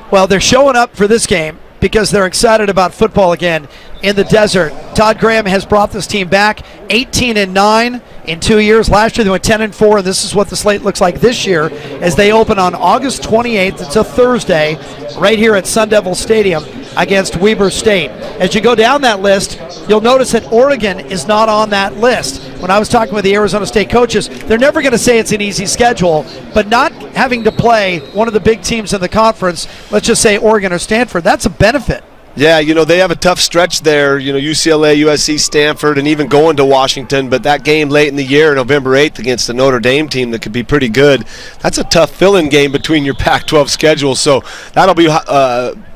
Well, they're showing up for this game because they're excited about football again in the desert. Todd Graham has brought this team back 18-9 in 2 years. Last year they went 10-4, and this is what the slate looks like this year as they open on August 28th. It's a Thursday right here at Sun Devil Stadium against Weber State. As you go down that list, you'll notice that Oregon is not on that list. When I was talking with the Arizona State coaches, they're never going to say it's an easy schedule, but not having to play one of the big teams in the conference, let's just say Oregon or Stanford, that's a benefit. Yeah, you know, they have a tough stretch there, you know, UCLA, USC, Stanford, and even going to Washington. But that game late in the year, November 8th, against the Notre Dame team that could be pretty good, that's a tough fill-in game between your Pac-12 schedules. So that'll be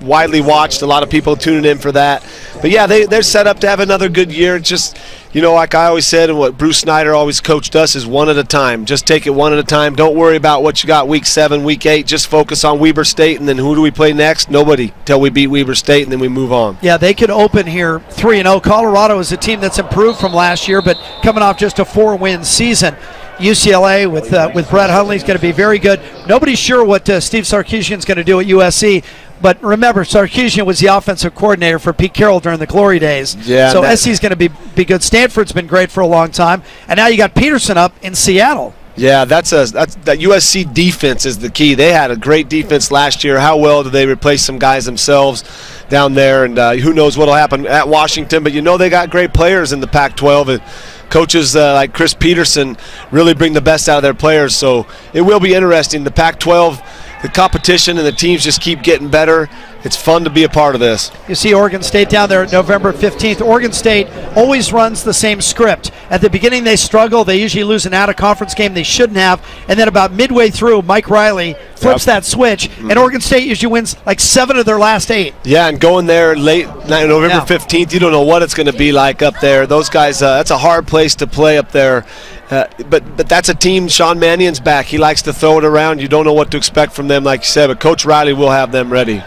widely watched. A lot of people tuning in for that. But, yeah, they're set up to have another good year. It's just, you know, like I always said and what Bruce Snyder always coached us is one at a time. Just take it one at a time. Don't worry about what you got week 7, week 8. Just focus on Weber State, and then who do we play next? Nobody till we beat Weber State, and then we move on. Yeah, they could open here 3-0. Colorado is a team that's improved from last year, but coming off just a 4-win season. UCLA with Brett Hundley is going to be very good. Nobody's sure what Steve Sarkisian is going to do at USC. But remember, Sarkisian was the offensive coordinator for Pete Carroll during the glory days. Yeah, so SC is going to be good. Stanford's been great for a long time. And now you got Peterson up in Seattle. Yeah, that USC defense is the key. They had a great defense last year. How well did they replace some guys themselves down there? And who knows what will happen at Washington. But you know they got great players in the Pac-12. And coaches like Chris Peterson really bring the best out of their players. So it will be interesting. The Pac-12, the competition and the teams just keep getting better. It's fun to be a part of this. You see Oregon State down there November 15th. Oregon State always runs the same script. At the beginning they struggle. They usually lose an out-of-conference game they shouldn't have. And then about midway through, Mike Riley flips that switch. And Oregon State usually wins like 7 of their last 8. Yeah, and going there late November 15th, you don't know what it's going to be like up there. Those guys, that's a hard place to play up there. But that's a team. Sean Mannion's back. He likes to throw it around. You don't know what to expect from them, like you said, but Coach Riley will have them ready.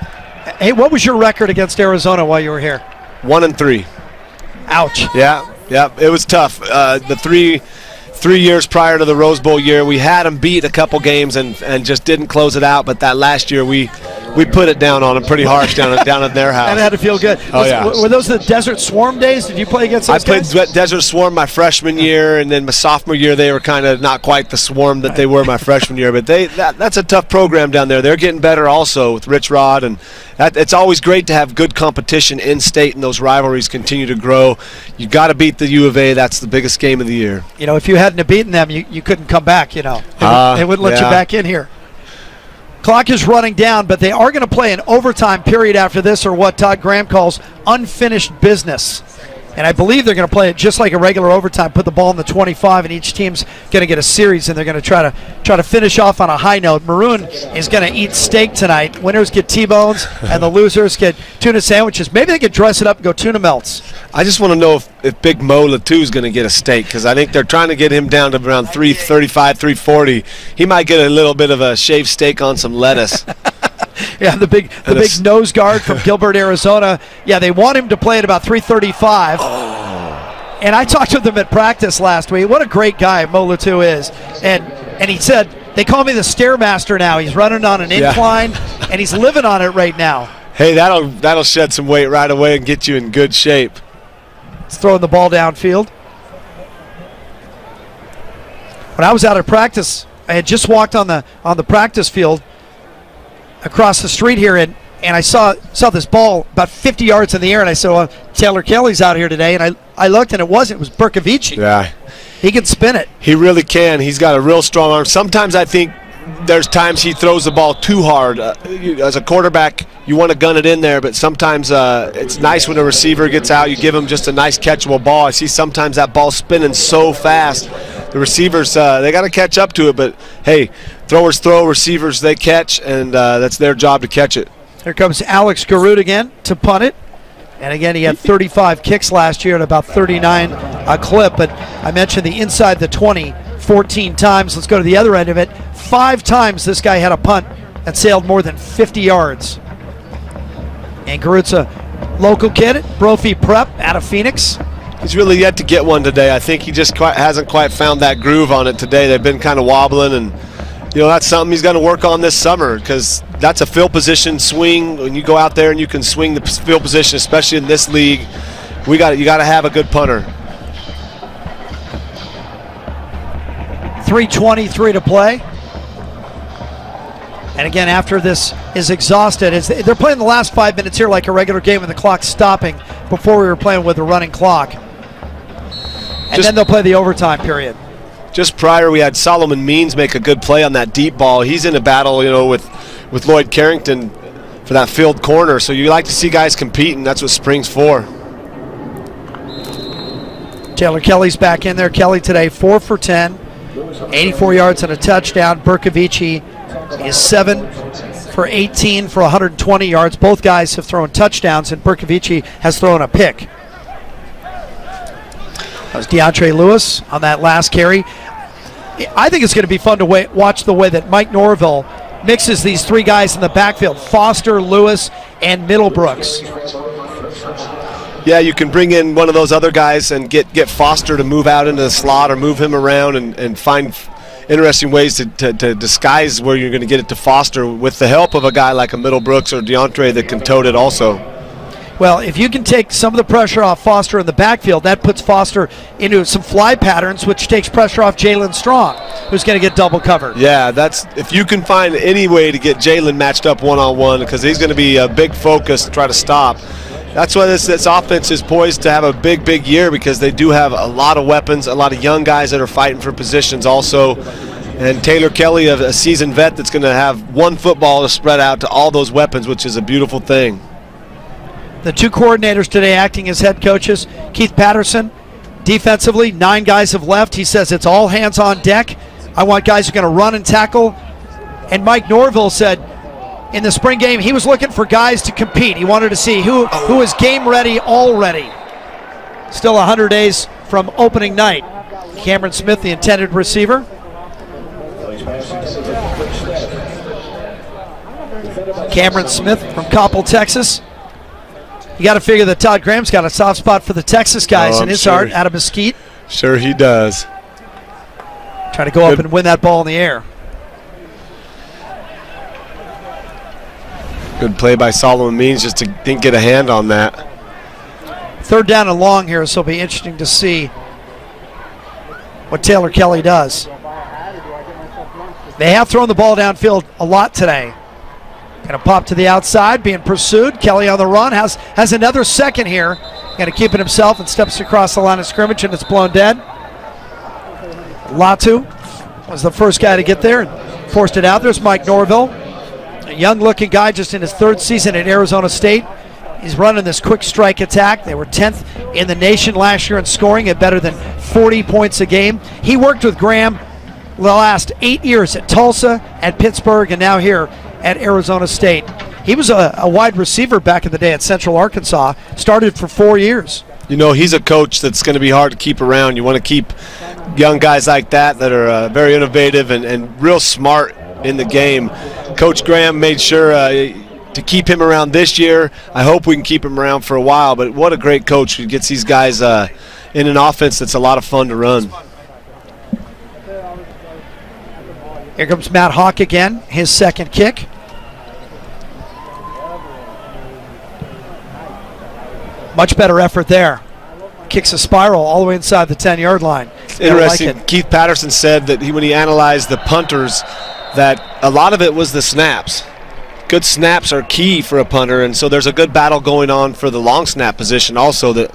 Hey, what was your record against Arizona while you were here? 1-3. Ouch. Yeah, it was tough. The three years prior to the Rose Bowl year, we had them beat a couple games and just didn't close it out. But that last year, we put it down on them pretty harsh down at their house. And it had to feel good. Were those the Desert Swarm days? Did you play against those guys? I played Desert Swarm my freshman year, and then my sophomore year they were kind of not quite the Swarm that they were my freshman year. But that's a tough program down there. They're getting better also with Rich Rod, and it's always great to have good competition in state, and those rivalries continue to grow. You got to beat the U of A. That's the biggest game of the year. You know, if you hadn't have beaten them, you couldn't come back. You know, they wouldn't let you back in here. Clock is running down, but they are going to play an overtime period after this, or what Todd Graham calls unfinished business. And I believe they're going to play it just like a regular overtime, put the ball in the 25, and each team's going to get a series, and they're going to try to finish off on a high note. Maroon is going to eat steak tonight. Winners get T-bones, and the losers get tuna sandwiches. Maybe they could dress it up and go tuna melts. I just want to know if Big Mo Latu is going to get a steak, because I think they're trying to get him down to around 335, 340. He might get a little bit of a shaved steak on some lettuce. Yeah, the big nose guard from Gilbert, Arizona. Yeah, they want him to play at about 335. And I talked to them at practice last week. What a great guy Mo Latu is. And he said, they call me the Stairmaster now. He's running on an incline, and he's living on it right now. Hey, that'll shed some weight right away and get you in good shape. He's throwing the ball downfield. When I was out at practice, I had just walked on the practice field across the street here, and I saw this ball about 50 yards in the air, and I said, well, Taylor Kelly's out here today, and I looked, and it was Berkovici. Yeah. He can spin it. He really can. He's got a real strong arm. Sometimes I think there's times he throws the ball too hard. As a quarterback, you want to gun it in there, but sometimes it's nice when a receiver gets out. You give him just a nice catchable ball. I see sometimes that ball spinning so fast. The receivers, they got to catch up to it, but, hey, throwers throw, receivers they catch, and that's their job to catch it. Here comes Alex Garut again to punt it. And again, he had 35 kicks last year at about 39 a clip. But I mentioned the inside the 20 14 times. Let's go to the other end of it. 5 times this guy had a punt that sailed more than 50 yards. And Garrett's a local kid, Brophy Prep out of Phoenix. He's really yet to get one today. I think he just hasn't quite found that groove on it today. They've been kind of wobbling, and that's something he's going to work on this summer, because that's a field position swing. When you go out there and you can swing the field position, especially in this league, you got to have a good punter. 3:23 to play. And again, after this is exhausted, they're playing the last 5 minutes here like a regular game with the clock stopping. Before we were playing with a running clock. And then they'll play the overtime period. Just prior, we had Solomon Means make a good play on that deep ball. He's in a battle, with Lloyd Carrington for that field corner. So you like to see guys compete, and that's what spring's for. Taylor Kelly's back in there. Kelly today 4 for 10, 84 yards and a touchdown. Berkovici is 7 for 18 for 120 yards. Both guys have thrown touchdowns, and Berkovici has thrown a pick. That was DeAndre Lewis on that last carry. I think it's going to be fun to watch the way that Mike Norville mixes these 3 guys in the backfield, Foster, Lewis, and Middlebrooks. Yeah, you can bring in one of those other guys and get Foster to move out into the slot or move him around and find interesting ways to disguise where you're going to get it to Foster with the help of a guy like a Middlebrooks or DeAndre that can tote it also. Well, if you can take some of the pressure off Foster in the backfield, that puts Foster into some fly patterns, which takes pressure off Jalen Strong, who's going to get double covered. Yeah, if you can find any way to get Jalen matched up one-on-one, because he's going to be a big focus to try to stop. That's why this offense is poised to have a big year, because they do have a lot of weapons, a lot of young guys that are fighting for positions also. And Taylor Kelly, a seasoned vet that's going to have one football to spread out to all those weapons, which is a beautiful thing. The 2 coordinators today acting as head coaches, Keith Patterson, defensively, 9 guys have left. He says it's all hands on deck. I want guys who are going to run and tackle. And Mike Norville said in the spring game he was looking for guys to compete. He wanted to see who is game ready already. Still 100 days from opening night. Cameron Smith, the intended receiver. Cameron Smith from Coppell, Texas. You got to figure that Todd Graham's got a soft spot for the Texas guys in his heart out of Mesquite. Sure he does. Trying to go up and win that ball in the air. Good play by Solomon Means just to didn't get a hand on that. 3rd down and long here, so it'll be interesting to see what Taylor Kelly does. They have thrown the ball downfield a lot today. Going to pop to the outside, being pursued. Kelly on the run, has another second here. Going to keep it himself and steps across the line of scrimmage, and it's blown dead. Latu was the first guy to get there and forced it out. There's Mike Norville, a young-looking guy just in his 3rd season at Arizona State. He's running this quick strike attack. They were 10th in the nation last year in scoring at better than 40 points a game. He worked with Graham the last 8 years at Tulsa, at Pittsburgh, and now here at Arizona State. He was a wide receiver back in the day at Central Arkansas, started for 4 years. He's a coach that's going to be hard to keep around. You want to keep young guys like that are very innovative and real smart in the game. Coach Graham made sure to keep him around this year. I hope we can keep him around for a while, but what a great coach who gets these guys in an offense that's a lot of fun to run. Here comes Matt Hawk again, his 2nd kick. Much better effort there. Kicks a spiral all the way inside the 10-yard line. Interesting. Like Keith Patterson said that when he analyzed the punters, that a lot of it was the snaps. Good snaps are key for a punter, and so there's a good battle going on for the long snap position also that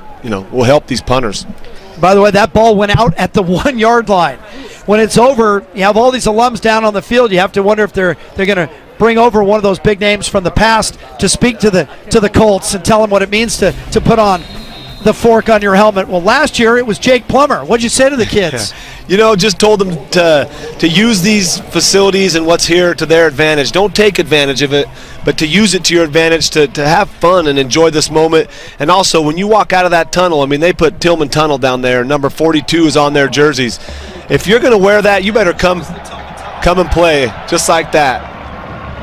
will help these punters. By the way, that ball went out at the 1-yard line. When it's over, you have all these alums down on the field. You have to wonder if they're going to bring over one of those big names from the past to speak to the Colts and tell them what it means to put on the fork on your helmet. Well, last year it was Jake Plummer. What'd you say to the kids? You know, just told them to use these facilities and what's here to their advantage. Don't take advantage of it, but to use it to your advantage, to have fun and enjoy this moment. And also, when you walk out of that tunnel, I mean, they put Tillman Tunnel down there. Number 42 is on their jerseys. If you're going to wear that, you better come and play just like that.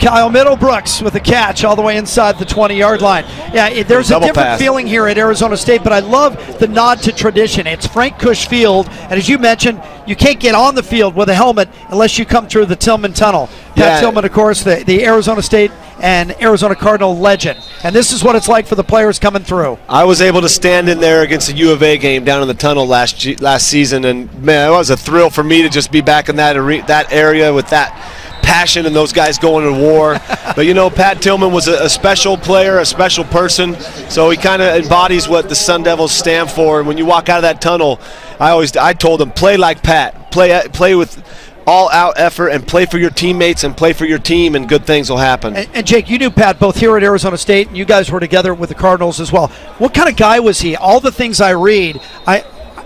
Kyle Middlebrooks with a catch all the way inside the 20-yard line. Yeah, there's a different feeling here at Arizona State, but I love the nod to tradition. It's Frank Cush Field, and as you mentioned, you can't get on the field with a helmet unless you come through the Tillman Tunnel. Pat Tillman, of course, the Arizona State and Arizona Cardinal legend. And this is what it's like for the players coming through. I was able to stand in there against the U of A game down in the tunnel last season, and man, it was a thrill for me to just be back in that area with that passion and those guys going to war. But you know, Pat Tillman was a special player, a special person, so he kind of embodies what the Sun Devils stand for. And when you walk out of that tunnel, I told him, play like Pat, play with all out effort and play for your teammates and play for your team, and good things will happen. And Jake, you knew Pat both here at Arizona State, and you guys were together with the Cardinals as well. What kind of guy was he? All the things I read,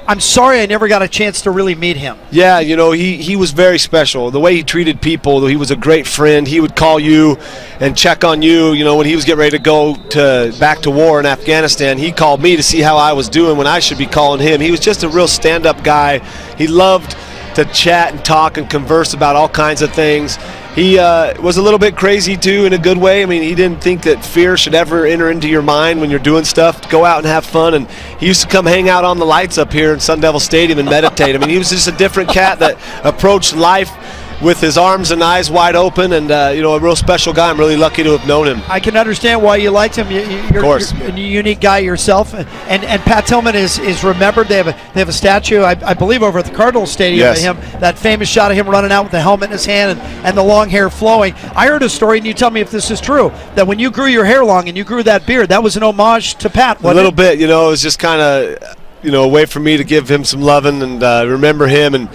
I'm sorry I never got a chance to really meet him. Yeah, you know, he was very special. The way he treated people, he was a great friend. He would call you and check on you. You know, when he was getting ready to go back to war in Afghanistan, he called me to see how I was doing when I should be calling him. He was just a real stand-up guy. He loved to chat and talk and converse about all kinds of things. He was a little bit crazy, too, in a good way. I mean, he didn't think that fear should ever enter into your mind when you're doing stuff. Go out and have fun. And he used to come hang out on the lights up here in Sun Devil Stadium and meditate. I mean, he was just a different cat that approached life with his arms and eyes wide open, and you know, a real special guy. I'm really lucky to have known him. I can understand why you liked him. You're a unique guy yourself, and Pat Tillman is remembered. They have a statue, I believe, over at the Cardinals Stadium of him. That famous shot of him running out with the helmet in his hand and the long hair flowing. I heard a story, and you tell me if this is true, that when you grew your hair long and you grew that beard, that was an homage to Pat. A little bit, you know. It was just kind of, you know, a way for me to give him some loving and remember him. And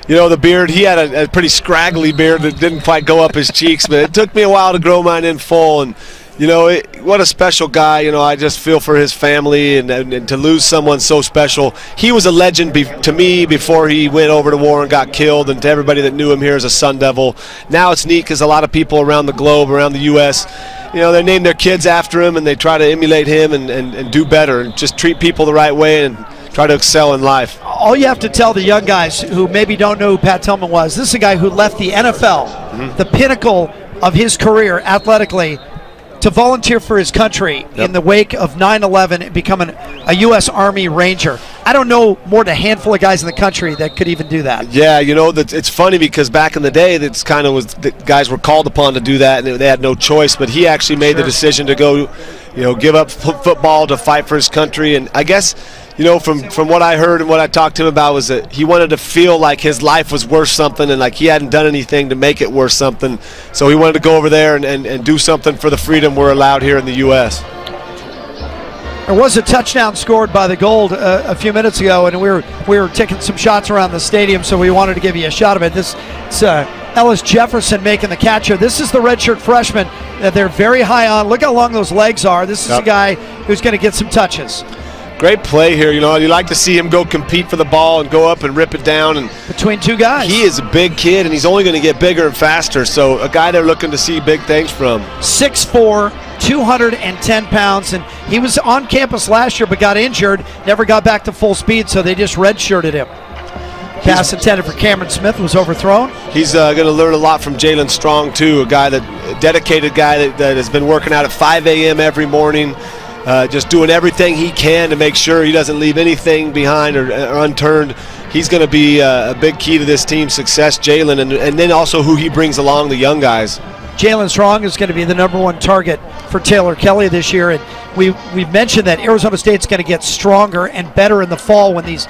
you know, the beard, he had a pretty scraggly beard that didn't quite go up his cheeks, but it took me a while to grow mine in full. And, you know, what a special guy. You know, I just feel for his family, and to lose someone so special. He was a legend to me before he went over to war and got killed, and to everybody that knew him here as a Sun Devil. Now it's neat because a lot of people around the globe, around the U.S., you know, they name their kids after him, and they try to emulate him and do better and just treat people the right way and try to excel in life. All you have to tell the young guys who maybe don't know who Pat Tillman was, this is a guy who left the NFL, the pinnacle of his career athletically, to volunteer for his country in the wake of 9/11 and becoming a U.S. Army Ranger. I don't know more than a handful of guys in the country that could even do that. Yeah, you know, it's funny because back in the day, that's kind of was the guys were called upon to do that, and they had no choice. But he actually made the decision to go, you know, give up football to fight for his country. And I guess, you know, from what I heard and what I talked to him about, was that he wanted to feel like his life was worth something, and like he hadn't done anything to make it worth something. So he wanted to go over there and do something for the freedom we're allowed here in the U.S. There was a touchdown scored by the Gold a few minutes ago, and we were taking some shots around the stadium, so we wanted to give you a shot of it. It's Ellis Jefferson making the catch here. This is the redshirt freshman that they're very high on. Look how long those legs are. This is a guy who's going to get some touches. Great play here. You know, you like to see him go compete for the ball and go up and rip it down. And between two guys. He is a big kid, and he's only going to get bigger and faster. So a guy they're looking to see big things from. 6'4", 210 pounds, and he was on campus last year but got injured, never got back to full speed, so they just redshirted him. Pass intended for Cameron Smith was overthrown. He's going to learn a lot from Jalen Strong, too, a dedicated guy that has been working out at 5 a.m. every morning, just doing everything he can to make sure he doesn't leave anything behind or unturned. He's going to be a big key to this team's success, Jalen, and then also who he brings along, the young guys. Jalen Strong is going to be the #1 target for Taylor Kelly this year, and we've mentioned that Arizona State's going to get stronger and better in the fall when these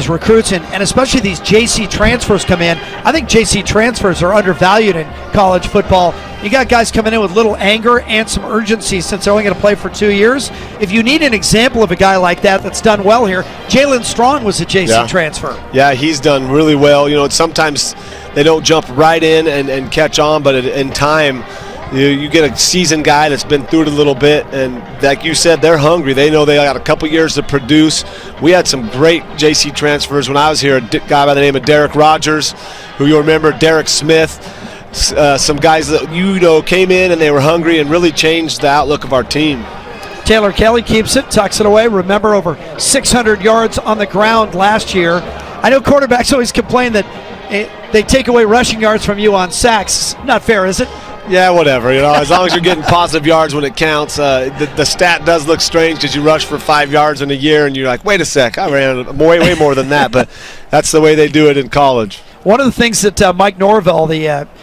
recruits and especially these JC transfers come in. I think JC transfers are undervalued in college football. You got guys coming in with little anger and some urgency since they're only going to play for 2 years. If you need an example of a guy like that that's done well here, Jalen Strong was a JC transfer. Yeah, he's done really well. You know, sometimes they don't jump right in and catch on, but in time, You get a seasoned guy that's been through it a little bit, and like you said, they're hungry. They know they got a couple years to produce. We had some great JC transfers when I was here. A guy by the name of Derek Rogers, who you'll remember, Derek Smith, some guys that came in and they were hungry and really changed the outlook of our team. Taylor Kelly keeps it, tucks it away. Remember, over 600 yards on the ground last year. I know quarterbacks always complain that they take away rushing yards from you on sacks. Not fair, is it? Yeah, whatever. As long as you're getting positive yards when it counts. The stat does look strange because you rush for 5 yards in a year, and you're like, wait a sec, I ran way more than that. But that's the way they do it in college. One of the things that Mike Norvell,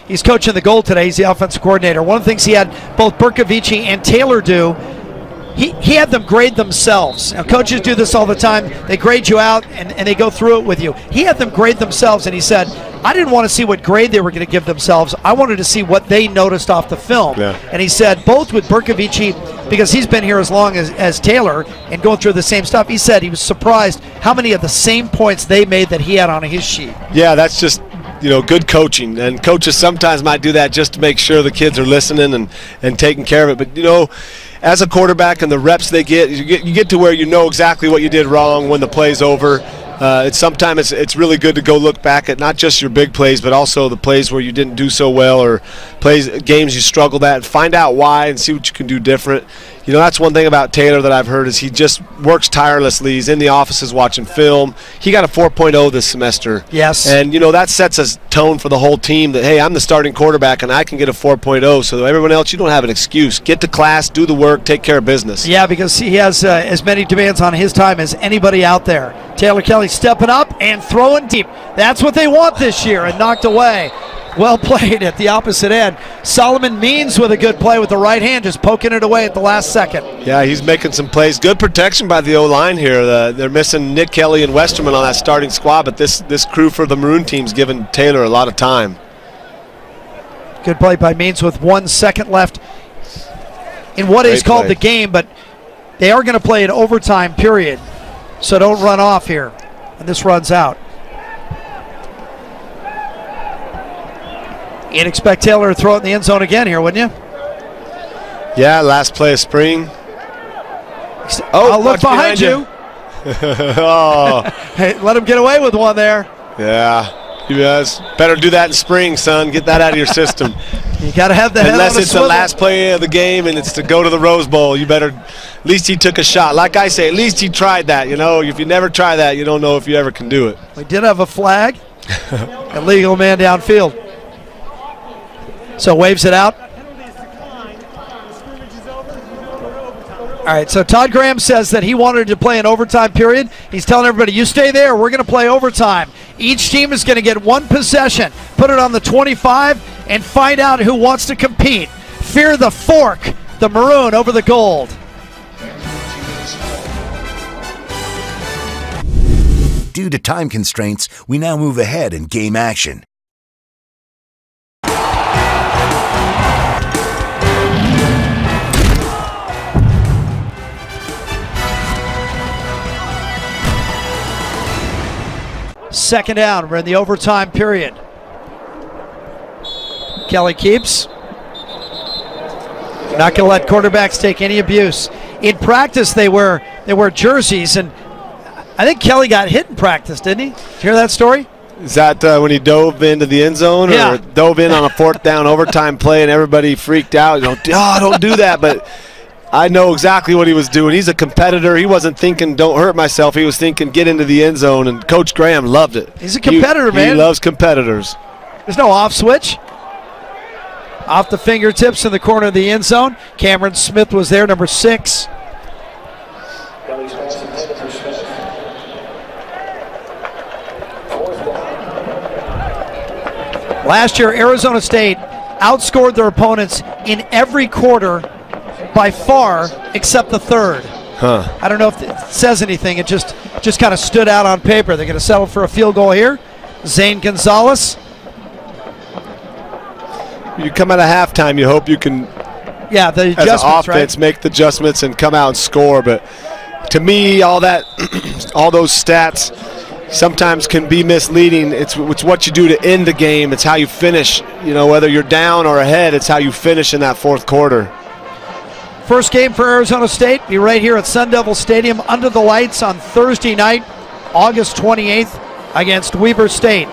he's coaching the goal today. He's the offensive coordinator. One of the things he had both Berkovici and Taylor do, he had them grade themselves. Now, coaches do this all the time. They grade you out, and they go through it with you. He had them grade themselves, and he said, I didn't want to see what grade they were going to give themselves. I wanted to see what they noticed off the film. Yeah. And he said, both with Berkovici, because he's been here as long as Taylor and going through the same stuff, he said he was surprised how many of the same points they made that he had on his sheet. Yeah, that's just good coaching, and coaches sometimes might do that just to make sure the kids are listening and taking care of it. But as a quarterback and the reps they get, you get to where you know exactly what you did wrong when the play's over. Sometimes it's really good to go look back at not just your big plays, but also the plays where you didn't do so well, or games you struggled at, and find out why and see what you can do different. That's one thing about Taylor that I've heard is he just works tirelessly. He's in the offices watching film. He got a 4.0 this semester. Yes. And, that sets a tone for the whole team that, hey, I'm the starting quarterback and I can get a 4.0. So everyone else, you don't have an excuse. Get to class, do the work, take care of business. Yeah, because he has as many demands on his time as anybody out there. Taylor Kelly stepping up and throwing deep. That's what they want this year, and knocked away. Well played at the opposite end. Solomon Means with a good play with the right hand, just poking it away at the last second. Yeah, he's making some plays. Good protection by the O-line here. They're missing Nick Kelly and Westerman on that starting squad, but this crew for the Maroon team's giving Taylor a lot of time. Good play by Means with 1 second left in what is called the game, but they are going to play an overtime period, so don't run off here. And this runs out. You'd expect Taylor to throw it in the end zone again here, wouldn't you? Yeah, last play of spring. Oh, look behind you. Oh. Hey, let him get away with one there. Yeah, you guys better do that in spring, son. Get that out of your system. You got to have the head Unless on a it's swivel. the last play of the game and it's to go to the Rose Bowl, you better, at least he took a shot. Like I say, at least he tried that. If you never try that, you don't know if you ever can do it. We did have a flag. Illegal man downfield. So waves it out. All right, so Todd Graham says that he wanted to play an overtime period. He's telling everybody, you stay there, we're going to play overtime. Each team is going to get one possession, put it on the 25, and find out who wants to compete. Fear the fork, the maroon over the gold. Due to time constraints, we now move ahead in game action. Second down, we're in the overtime period. Kelly keeps. Not going to let quarterbacks take any abuse. In practice, they wear jerseys, and I think Kelly got hit in practice, didn't he? Did you hear that story? Is that when he dove into the end zone, or dove in on a fourth down overtime play and everybody freaked out? Don't do that. But I know exactly what he was doing. He's a competitor. He wasn't thinking, don't hurt myself. He was thinking, get into the end zone, and Coach Graham loved it. He's a competitor, man. He loves competitors. There's no off switch. Off the fingertips in the corner of the end zone. Cameron Smith was there, number 6. Last year, Arizona State outscored their opponents in every quarter by far except the third. Huh. I don't know if it says anything. It just kind of stood out on paper. They're going to settle for a field goal here. Zane Gonzalez. You come out of halftime, you hope you can, the adjustments, as an offense, make the adjustments and come out and score. But to me, all those stats, sometimes can be misleading. It's what you do to end the game. It's how you finish. You know, whether you're down or ahead, it's how you finish in that fourth quarter. First game for Arizona State be right here at Sun Devil Stadium under the lights on Thursday night, August 28th against Weber State.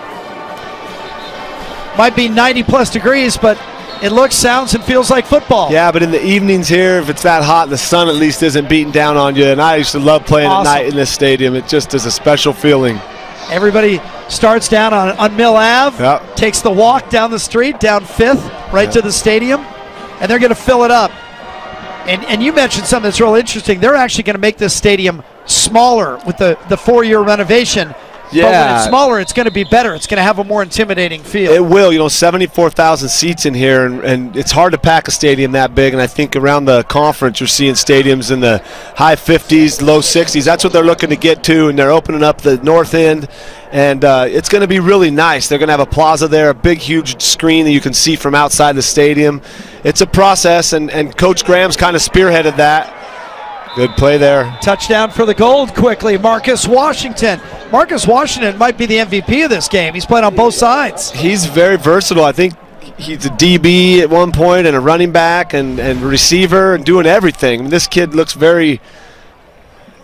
Might be 90-plus degrees, but it looks, sounds, and feels like football. Yeah, but in the evenings here, if it's that hot, the sun at least isn't beating down on you. And I used to love playing at night in this stadium. It just is a special feeling. Everybody starts down on Mill Ave, takes the walk down the street, down 5th, right to the stadium, and they're going to fill it up. And you mentioned something that's real interesting. They're actually going to make this stadium smaller with the 4-year renovation. Yeah. But when it's smaller, it's going to be better. It's going to have a more intimidating feel. It will. You know, 74,000 seats in here, and it's hard to pack a stadium that big. And I think around the conference, you're seeing stadiums in the high 50s, low 60s. That's what they're looking to get to, and they're opening up the north end. And it's going to be really nice. They're going to have a plaza there, a big, huge screen that you can see from outside the stadium. It's a process, and Coach Graham's kind of spearheaded that. Good play there. Touchdown for the Gold quickly. Marcus Washington. Marcus Washington might be the MVP of this game. He's played on both sides. He's very versatile. I think he's a DB at one point and a running back and receiver and doing everything. I mean, this kid looks very,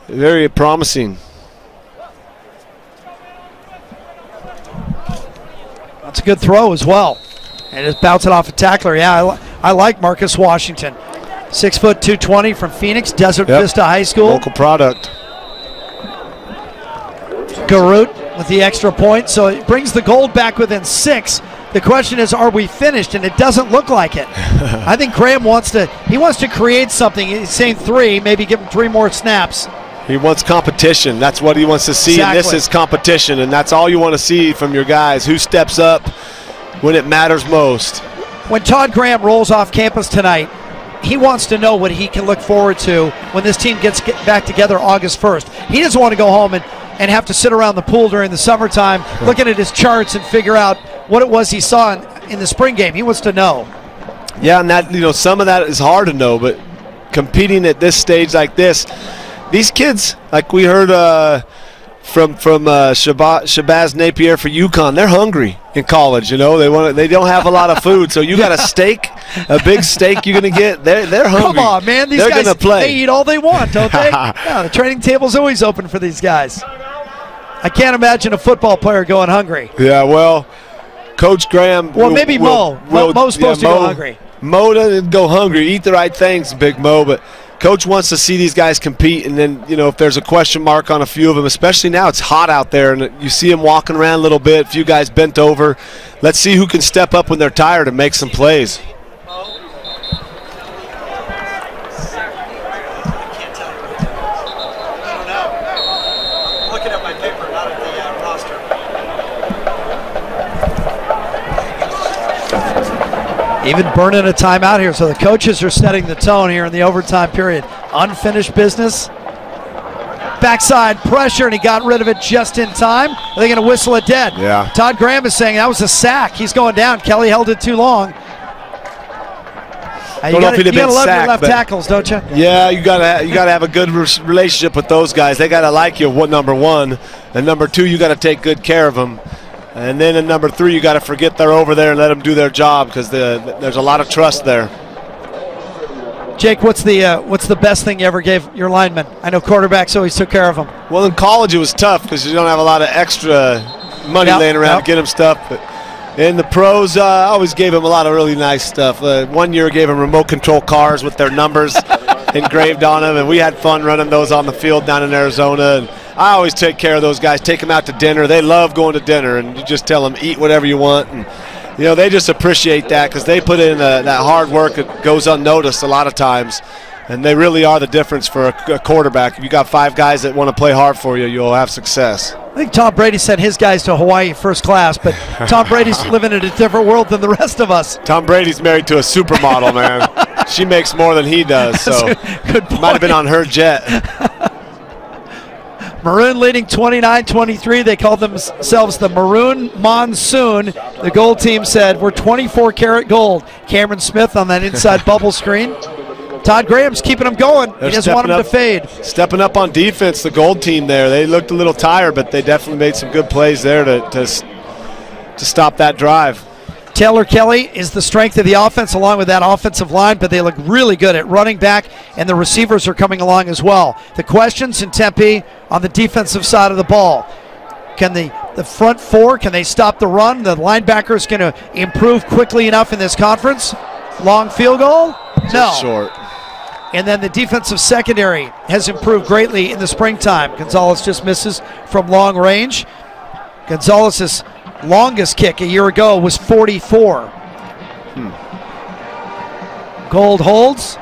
very promising. That's a good throw as well. And just bouncing off a tackler. Yeah, I like Marcus Washington. 6 foot 220 from Phoenix, Desert Vista High School. Local product. Garut with the extra point, so it brings the Gold back within 6. The question is, are we finished? And it doesn't look like it. I think Graham wants to create something. He's saying 3, maybe give him 3 more snaps. He wants competition. That's what he wants to see. Exactly. And this is competition, and that's all you want to see from your guys. Who steps up when it matters most. When Todd Graham rolls off campus tonight, he wants to know what he can look forward to when this team gets back together August 1st. He doesn't want to go home and have to sit around the pool during the summertime looking at his charts and figure out what it was he saw in the spring game. He wants to know. Yeah, and that, you know, some of that is hard to know, but competing at this stage like this, these kids, like we heard from Shabazz Napier for UConn, they're hungry in college. You know, they don't have a lot of food, so you got a steak, a big steak you're gonna get. They're hungry. Come on, man, these guys, they eat all they want, don't they? Yeah, the training table's always open for these guys. I can't imagine a football player going hungry. Yeah, well, Coach Graham. Well, maybe Mo. Mo's supposed to go hungry. Mo doesn't go hungry. Eat the right things, Big Mo, but Coach wants to see these guys compete, and then, you know, if there's a question mark on a few of them, especially now it's hot out there, and you see them walking around a little bit, a few guys bent over. Let's see who can step up when they're tired and make some plays. Looking at my paper, not at the roster. Even burning a timeout here, so the coaches are setting the tone here in the overtime period. Unfinished business. Backside pressure, and he got rid of it just in time. Are they going to whistle it dead? Yeah. Todd Graham is saying that was a sack. He's going down. Kelly held it too long. You got to love your left tackles, don't you? Yeah, you gotta have a good relationship with those guys. They gotta like you, number 1, and number 2, you gotta take good care of them. And then in number 3, you got to forget they're over there and let them do their job, because there's a lot of trust there. Jake, what's the best thing you ever gave your linemen? I know quarterbacks always took care of them. Well, in college it was tough because you don't have a lot of extra money laying around to get them stuff. But in the pros, I always gave them a lot of really nice stuff. One year I gave them remote control cars with their numbers engraved on them, and we had fun running those on the field down in Arizona. And I always take care of those guys, take them out to dinner. They love going to dinner, and you just tell them, eat whatever you want. And, you know, they just appreciate that because they put in that hard work that goes unnoticed a lot of times. And they really are the difference for a quarterback. If you got 5 guys that want to play hard for you, you'll have success. I think Tom Brady sent his guys to Hawaii first class, but Tom Brady's living in a different world than the rest of us. Tom Brady's married to a supermodel, man. She makes more than he does, so good point. Might have been on her jet. Maroon leading 29-23. They called themselves the Maroon Monsoon. The Gold team said, we're 24 karat gold. Cameron Smith on that inside bubble screen. Todd Graham's keeping them going. He doesn't want them to fade. Stepping up on defense, the Gold team there. They looked a little tired, but they definitely made some good plays there to stop that drive. Taylor Kelly is the strength of the offense along with that offensive line, but they look really good at running back, and the receivers are coming along as well. The questions in Tempe on the defensive side of the ball. Can the front four, can they stop the run? The linebacker is going to improve quickly enough in this conference. Long field goal? No. Short. And then the defensive secondary has improved greatly in the springtime. Gonzalez just misses from long range. Gonzalez's longest kick a year ago was 44. Gold holds.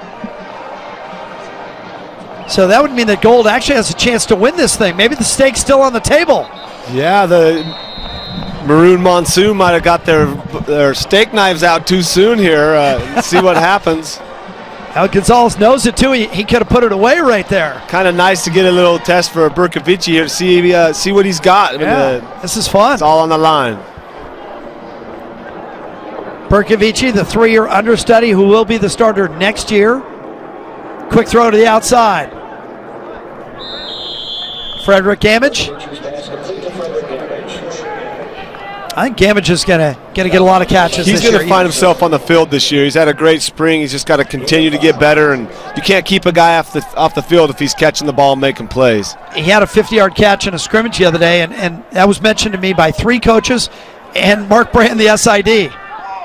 So that would mean that Gold actually has a chance to win this thing. Maybe the stake's still on the table. Yeah, the Maroon Monsoon might have got their steak knives out too soon here. See what happens. Gonzalez knows it too. He could have put it away right there. Kind of nice to get a little test for Berkovici here to see what he's got. Yeah, this is fun. It's all on the line. Berkovici, the 3-year understudy who will be the starter next year. Quick throw to the outside. Frederick Gamage. I think Gamage is gonna get a lot of catches He's going to find himself on the field this year. He's had a great spring. He's just got to continue to get better, and you can't keep a guy off the field if he's catching the ball and making plays. He had a 50-yard catch in a scrimmage the other day, and that was mentioned to me by 3 coaches and Mark Brand, the SID.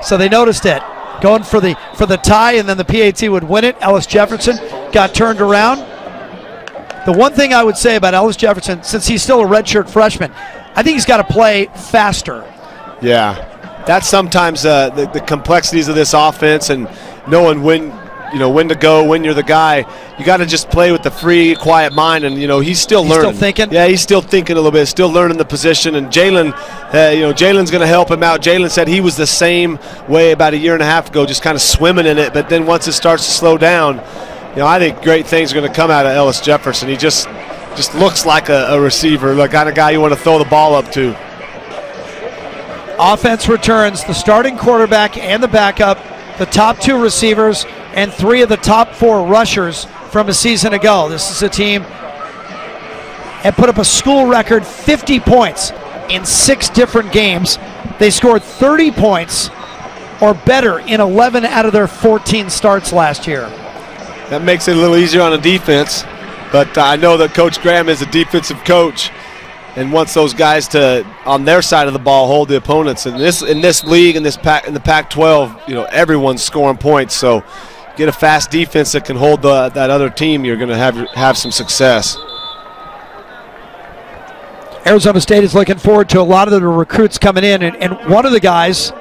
So they noticed it. Going for the tie, and then the PAT would win it. Ellis Jefferson got turned around. The one thing I would say about Ellis Jefferson, since he's still a redshirt freshman, I think he's got to play faster. Yeah, that's sometimes the complexities of this offense and knowing when to go, when you're the guy. You got to just play with the free, quiet mind, and he's still learning. Still thinking. Yeah, he's still thinking a little bit, still learning the position. And Jalen, Jalen's going to help him out. Jalen said he was the same way about 1.5 years ago, just kind of swimming in it. But then once it starts to slow down, I think great things are going to come out of Ellis Jefferson. He just looks like a receiver, the kind of guy you want to throw the ball up to. Offense returns the starting quarterback and the backup, the top 2 receivers, and 3 of the top 4 rushers from a season ago. This is a team that put up a school record 50 points in 6 different games. They scored 30 points or better in 11 out of their 14 starts last year. That makes it a little easier on the defense, but I know that Coach Graham is a defensive coach and wants those guys to, on their side of the ball, hold the opponents. In this league, in the Pac-12, everyone's scoring points. So get a fast defense that can hold that other team. You're going to have some success. Arizona State is looking forward to a lot of the recruits coming in, and one of the guys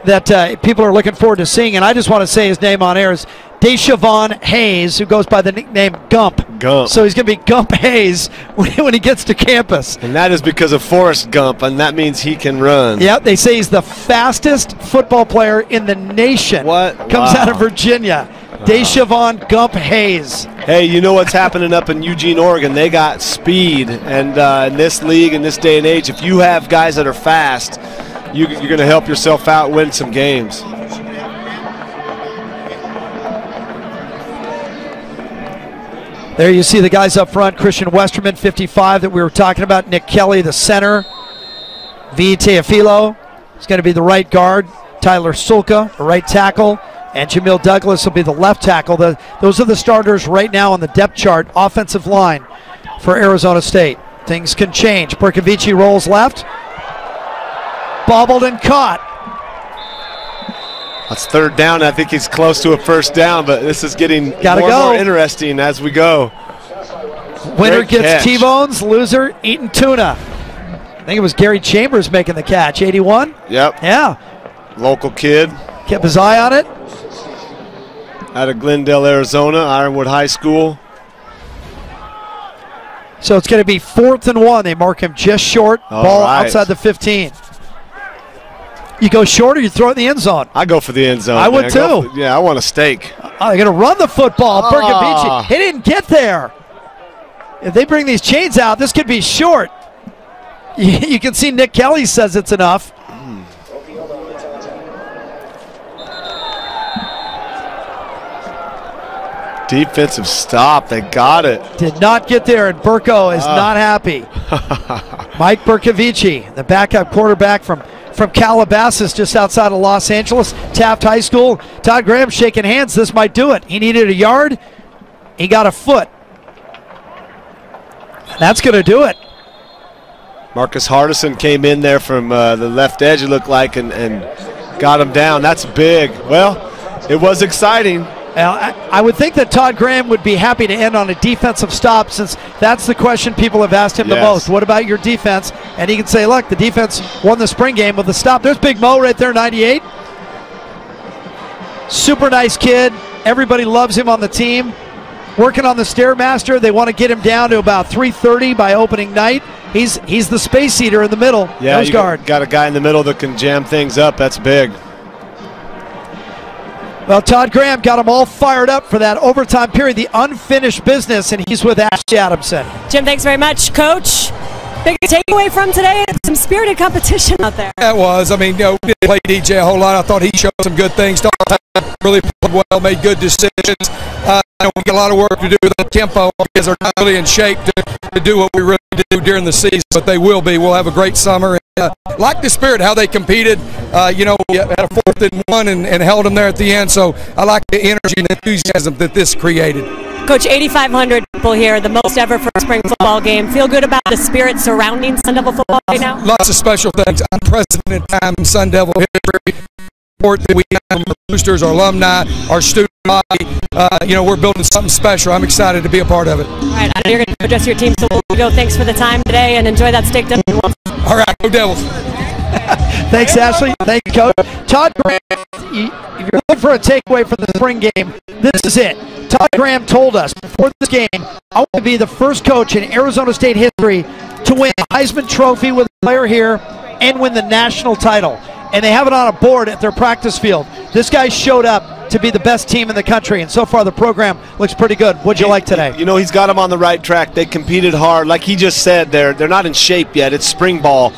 that people are looking forward to seeing, and I just want to say his name on air, is Deshavon Hayes, who goes by the nickname Gump. So he's going to be Gump Hayes when he gets to campus. And that is because of Forrest Gump, and that means he can run. Yeah, they say he's the fastest football player in the nation. What? Comes out of Virginia. Deshavon Gump Hayes. Hey, you know what's happening up in Eugene, Oregon? They got speed, and in this league, in this day and age, if you have guys that are fast, you're going to help yourself out, win some games. There you see the guys up front. Christian Westerman, 55, that we were talking about. Nick Kelly, the center. V. Teofilo is going to be the right guard. Tyler Sulka, the right tackle. And Jamil Douglas will be the left tackle. Those are the starters right now on the depth chart, offensive line for Arizona State. Things can change. Berkovici rolls left. Bobbled and caught. That's 3rd down. I think he's close to a 1st down, but this is getting more and more interesting as we go. Winner gets T-bones, loser eating tuna. I think it was Gary Chambers making the catch. 81? Yep. Yeah. Local kid. Kept his eye on it. Out of Glendale, Arizona, Ironwood High School. So it's going to be 4th and 1. They mark him just short. Ball outside the 15. You go short or you throw it in the end zone? I go for the end zone. I would too. Yeah, I want a steak. They're going to run the football. Berkovici. He didn't get there. If they bring these chains out, this could be short. You can see Nick Kelly says it's enough. Defensive stop. They got it. Did not get there, and Burko is not happy. Mike Bercovici, the backup quarterback from Calabasas, just outside of Los Angeles, Taft High School. Todd Graham shaking hands. This might do it. He needed a yard. He got a foot. That's going to do it. Marcus Hardison came in there from the left edge, it looked like, and got him down. That's big. Well, it was exciting. I would think that Todd Graham would be happy to end on a defensive stop, since that's the question people have asked him the most. What about your defense? And he can say, look, the defense won the spring game with the stop. There's Big Mo right there, 98. Super nice kid. Everybody loves him on the team. Working on the Stairmaster. They want to get him down to about 330 by opening night. He's the space eater in the middle. Yeah, Nose guard. Got a guy in the middle that can jam things up. That's big. Well, Todd Graham got them all fired up for that overtime period, the unfinished business, and he's with Ashley Adamson. Jim, thanks very much. Coach, big takeaway from today, some spirited competition out there. That was. I mean, we didn't play DJ a whole lot. I thought he showed some good things. Really played well, made good decisions. We got a lot of work to do with the tempo because they're not really in shape to do what we really do during the season, but they will be. We'll have a great summer. Like the spirit, how they competed. We had a 4th and 1 and held them there at the end, so I like the energy and enthusiasm that this created. Coach, 8,500 people here, the most ever for a spring football game. Feel good about the spirit surrounding Sun Devil football right now? Lots of special things. Unprecedented time in Sun Devil history. That we have our boosters, our alumni, our student body. We're building something special. I'm excited to be a part of it. All right, I know you're going to address your team, so we'll go. Thanks for the time today, and enjoy that steak dinner. All right, go Devils. Thanks, Ashley. Thank you, Coach. Todd Graham, if you're looking for a takeaway from the spring game, this is it. Todd Graham told us before this game, I want to be the first coach in Arizona State history to win the Heisman Trophy with a player here and win the national title. And they have it on a board at their practice field. This guy showed up to be the best team in the country, and so far the program looks pretty good. What'd you like today? He's got them on the right track. They competed hard. Like he just said, they're not in shape yet. It's spring ball.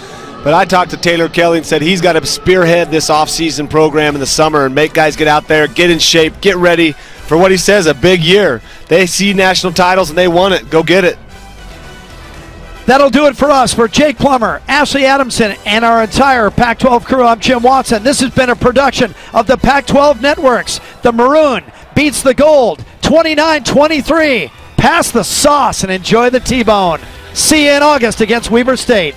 But I talked to Taylor Kelly and said he's got to spearhead this off-season program in the summer and make guys get out there, get in shape, get ready for what he says, a big year. They see national titles and they want it. Go get it. That'll do it for us. For Jake Plummer, Ashley Adamson, and our entire Pac-12 crew, I'm Jim Watson. This has been a production of the Pac-12 Networks. The Maroon beats the Gold 29-23. Pass the sauce and enjoy the T-bone. See you in August against Weber State.